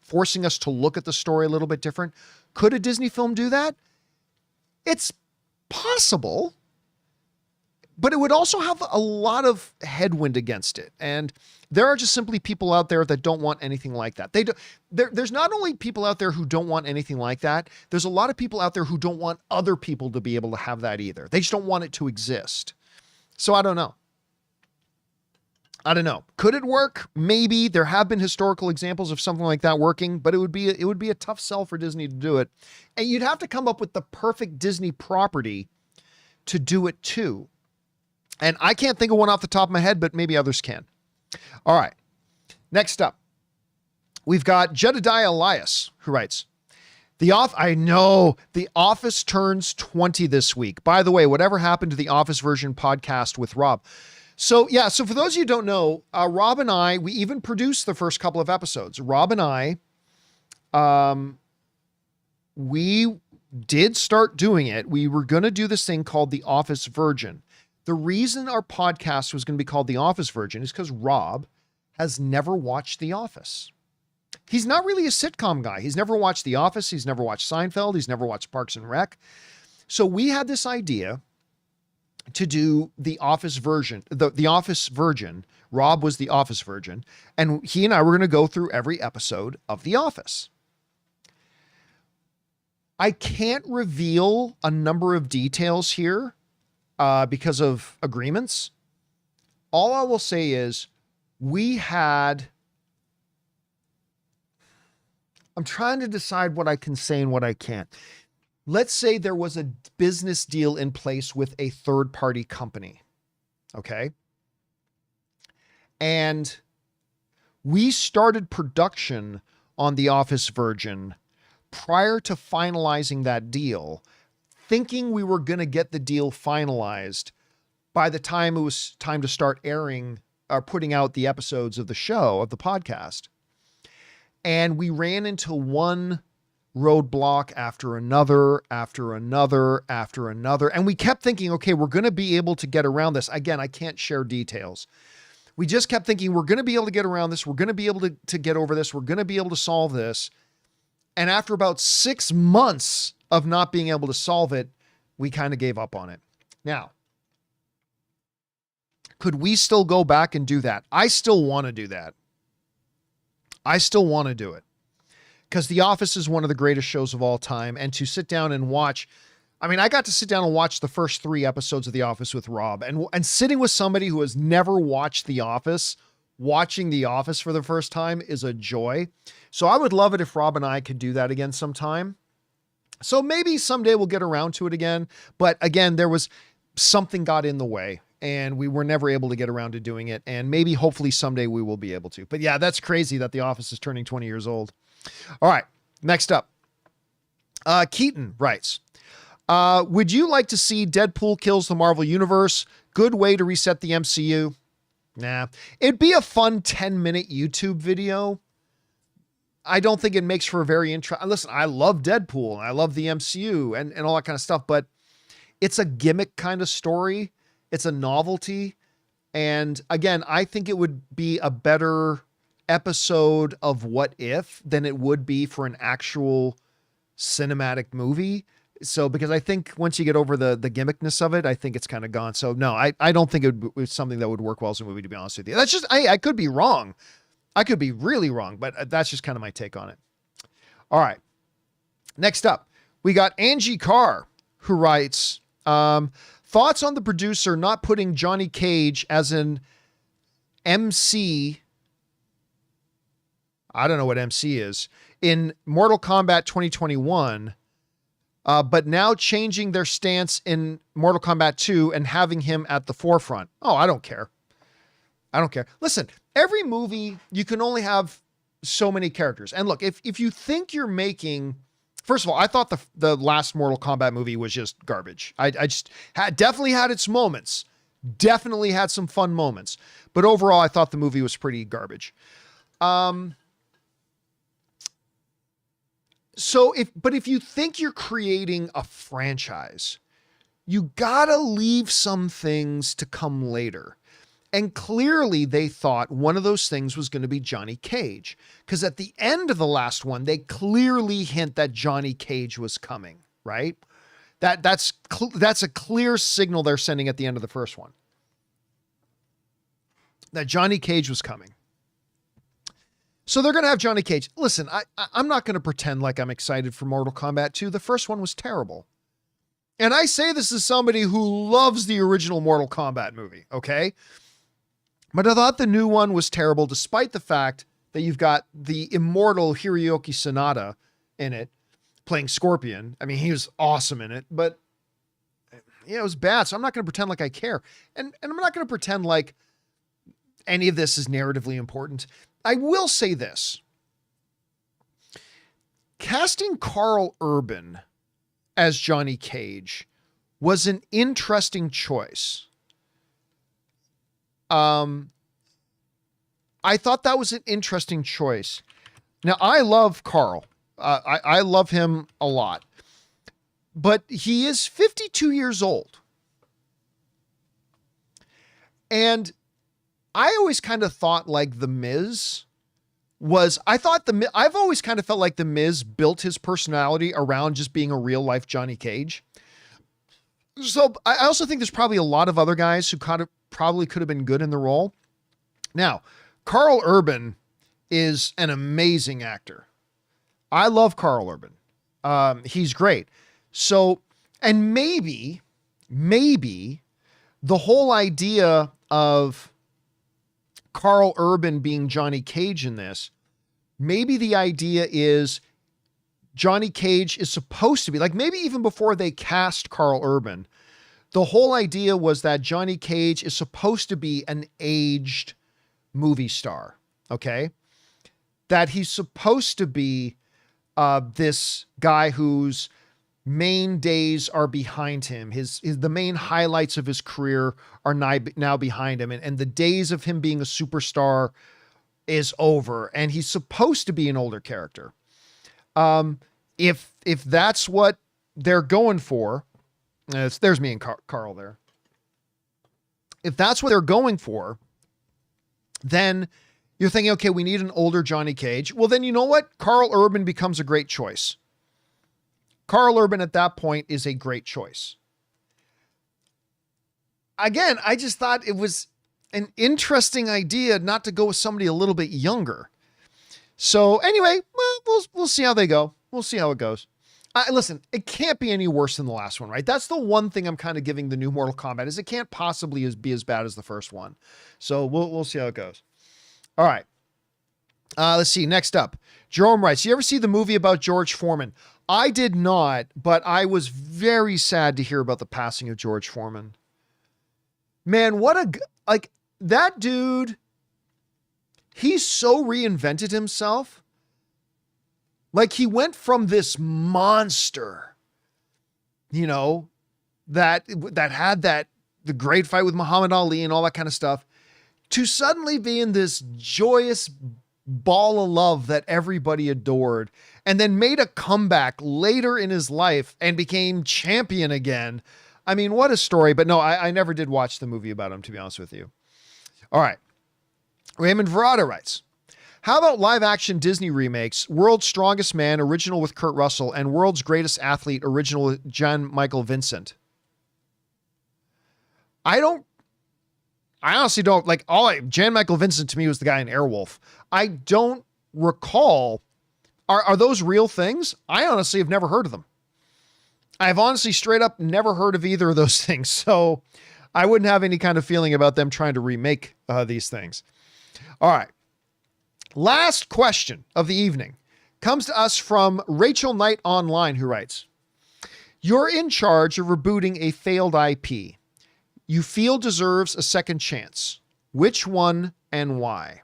[SPEAKER 1] forcing us to look at the story a little bit different. Could a Disney film do that? It's possible, but it would also have a lot of headwind against it. And there are just simply people out there that don't want anything like that. There's not only people out there who don't want anything like that, there's a lot of people out there who don't want other people to be able to have that either. They just don't want it to exist. So I don't know. Could it work? Maybe. There have been historical examples of something like that working, but it would be a tough sell for Disney to do it. And you'd have to come up with the perfect Disney property to do it too. And I can't think of one off the top of my head, but maybe others can. All right. Next up, we've got Jedediah Elias, who writes, I know The Office turns 20 this week. By the way, whatever happened to the Office version podcast with Rob? So for those of you who don't know, Rob and I, we even produced the first couple of episodes. Rob and I, we did start doing it. We were going to do this thing called The Office Virgin. The reason our podcast was going to be called The Office Virgin is because Rob has never watched The Office. He's not really a sitcom guy. He's never watched The Office. He's never watched Seinfeld. He's never watched Parks and Rec. So we had this idea to do The Office Virgin, the Office Virgin. Rob was The Office Virgin, and he and I were going to go through every episode of The Office. I can't reveal a number of details here because of agreements. All I will say is I'm trying to decide what I can say and what I can't. Let's say there was a business deal in place with a third-party company. Okay. And we started production on The Office Virgin prior to finalizing that deal, thinking we were going to get the deal finalized by the time it was time to start airing or putting out the episodes of the show, of the podcast. And we ran into one roadblock after another. And we kept thinking, okay, we're going to be able to get around this. Again, I can't share details. We just kept thinking, we're going to be able to get around this. We're going to be able to get over this. We're going to be able to solve this. And after about 6 months of not being able to solve it, we kind of gave up on it. Now, could we still go back and do that? I still want to do that. I still want to do it because The Office is one of the greatest shows of all time. And to sit down and watch, I got to sit down and watch the first 3 episodes of The Office with Rob, and sitting with somebody who has never watched The Office, watching The Office for the first time is a joy. So I would love it if Rob and I could do that again sometime. So maybe someday we'll get around to it again. But again, something got in the way and we were never able to get around to doing it. And maybe hopefully someday we will be able to. But yeah, that's crazy that The Office is turning 20 years old. All right, next up. Keaton writes, would you like to see Deadpool kills the Marvel Universe? Good way to reset the MCU. Nah, it'd be a fun 10-minute YouTube video. I don't think it makes for a very interesting. Listen, I love Deadpool and I love the MCU and all that kind of stuff, but it's a gimmick kind of story. It's a novelty. And again, I think it would be a better episode of What If than it would be for an actual cinematic movie. So, because I think once you get over the gimmickness of it, I think it's kind of gone. So no, I don't think it was something that would work well as a movie, to be honest with you. That's just, I could be wrong. I could be really wrong, but that's just kind of my take on it. All right. Next up, we got Angie Carr, who writes, thoughts on the producer not putting Johnny Cage as an MC. I don't know what MC is in Mortal Kombat 2021. But now changing their stance in Mortal Kombat 2 and having him at the forefront. Oh, I don't care. I don't care. Listen, every movie, you can only have so many characters. And look, if you think you're making, first of all, I thought the last Mortal Kombat movie was just garbage. I just definitely had its moments, definitely had some fun moments, but overall, I thought the movie was pretty garbage. So if you think you're creating a franchise, you gotta leave some things to come later. And clearly they thought one of those things was going to be Johnny Cage, because at the end of the last one, they clearly hint that Johnny Cage was coming, right? That's a clear signal they're sending at the end of the first one, that Johnny Cage was coming. So they're going to have Johnny Cage. Listen, I'm not going to pretend like I'm excited for Mortal Kombat 2. The first one was terrible. And I say this as somebody who loves the original Mortal Kombat movie, okay? But I thought the new one was terrible, despite the fact that you've got the immortal Hiroyuki Sanada in it playing Scorpion. I mean, he was awesome in it, but it was bad. So I'm not going to pretend like I care. And I'm not going to pretend like any of this is narratively important. I will say this. Casting Karl Urban as Johnny Cage was an interesting choice. I thought that was an interesting choice. Now, I love Karl. I love him a lot. But he is 52 years old. And I always kind of thought like The Miz was, I've always kind of felt like The Miz built his personality around just being a real life Johnny Cage. So I also think there's probably a lot of other guys who probably could have been good in the role. Now, Karl Urban is an amazing actor. I love Karl Urban. He's great. So, and maybe the whole idea of Karl Urban being Johnny Cage in this, maybe the idea is Johnny Cage is supposed to be, like, maybe even before they cast Karl Urban, the whole idea was that Johnny Cage is supposed to be an aged movie star. Okay. That he's supposed to be this guy whose main days are behind him. The main highlights of his career are now behind him. And the days of him being a superstar is over. And he's supposed to be an older character. If that's what they're going for, there's me and Karl there. If that's what they're going for, then you're thinking, okay, we need an older Johnny Cage. Well, then you know what? Karl Urban becomes a great choice. Karl Urban at that point is a great choice. Again, I just thought it was an interesting idea not to go with somebody a little bit younger. So anyway, we'll see how they go. We'll see how it goes. Listen, it can't be any worse than the last one, right? That's the one thing I'm kind of giving the new Mortal Kombat is it can't possibly be as bad as the first one. So we'll see how it goes. All right. Let's see. Next up, Jerome writes, you ever see the movie about George Foreman? I did not, but I was very sad to hear about the passing of George Foreman. Man, like that dude, he so reinvented himself. Like he went from this monster, you know, that had the great fight with Muhammad Ali and all that kind of stuff, to suddenly being this joyous ball of love that everybody adored, and then made a comeback later in his life and became champion again. I mean, what a story. But no, I never did watch the movie about him, to be honest with you. All right. Raymond Verrata writes, how about live action Disney remakes, World's Strongest Man, original with Kurt Russell, and World's Greatest Athlete, original with Jan Michael Vincent? I honestly don't like Jan Michael Vincent to me was the guy in Airwolf. I don't recall. Are those real things? I honestly have never heard of them. I've honestly straight up never heard of either of those things. So I wouldn't have any kind of feeling about them trying to remake these things. All right. Last question of the evening comes to us from Rachel Knight Online, who writes, you're in charge of rebooting a failed IP you feel deserves a second chance. Which one and why?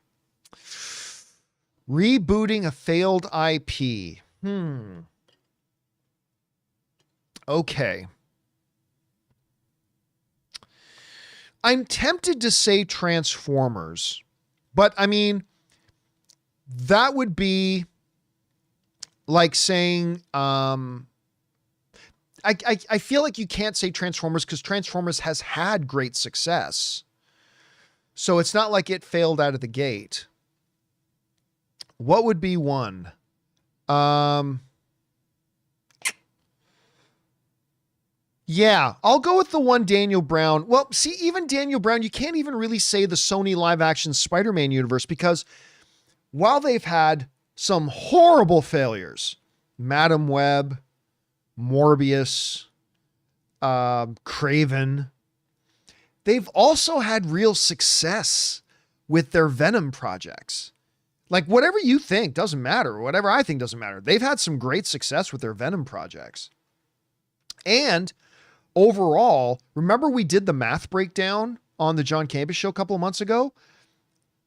[SPEAKER 1] Rebooting a failed IP. Okay. I'm tempted to say Transformers, but I mean, that would be like saying, I feel like you can't say Transformers because Transformers has had great success. So it's not like it failed out of the gate. What would be one? Yeah, I'll go with the one Daniel Brown. Well, see, even Daniel Brown, you can't even really say the Sony live action Spider-Man universe because while they've had some horrible failures, Madam Web, Morbius, Craven, they've also had real success with their Venom projects. Like whatever you think doesn't matter. Whatever I think doesn't matter. They've had some great success with their Venom projects. And overall, remember we did the math breakdown on the John Campea show a couple of months ago?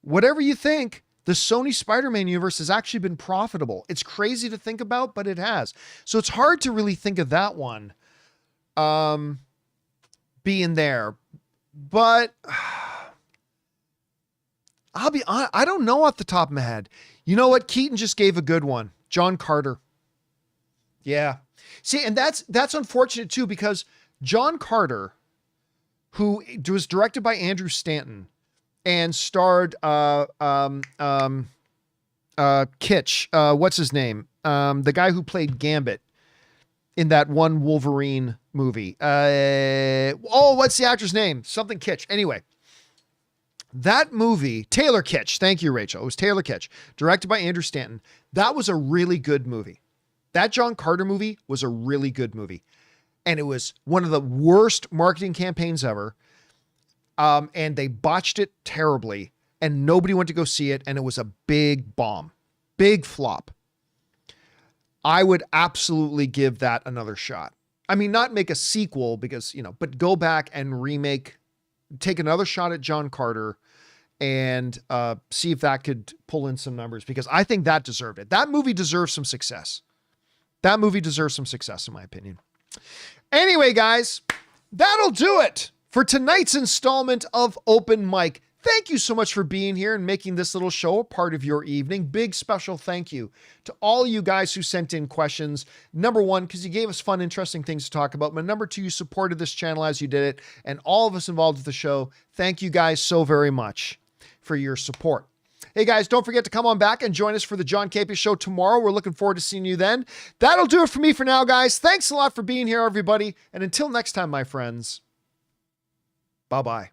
[SPEAKER 1] Whatever you think, the Sony Spider-Man universe has actually been profitable. It's crazy to think about, but it has. So it's hard to really think of that one being there. But I'll be honest, I don't know off the top of my head. You know what? Keaton just gave a good one. John Carter. Yeah. See, and that's unfortunate too, because John Carter, who was directed by Andrew Stanton and starred Kitsch, what's his name? The guy who played Gambit in that one Wolverine movie. What's the actor's name? Something Kitsch. Anyway, that movie, Taylor Kitsch. Thank you, Rachel. It was Taylor Kitsch, directed by Andrew Stanton. That was a really good movie. That John Carter movie was a really good movie. And it was one of the worst marketing campaigns ever. And they botched it terribly. And nobody went to go see it. And it was a big bomb. Big flop. I would absolutely give that another shot. I mean, not make a sequel because, but go back and remake, take another shot at John Carter and see if that could pull in some numbers, because I think that deserved it. That movie deserves some success. That movie deserves some success, in my opinion. Anyway, guys, that'll do it for tonight's installment of Open Mic. Thank you so much for being here and making this little show a part of your evening. Big special thank you to all you guys who sent in questions. Number one, because you gave us fun, interesting things to talk about. But number two, you supported this channel as you did it. And all of us involved with the show, thank you guys so very much for your support. Hey guys, don't forget to come on back and join us for the John Campea show tomorrow. We're looking forward to seeing you then. That'll do it for me for now, guys. Thanks a lot for being here, everybody. And until next time, my friends, bye-bye.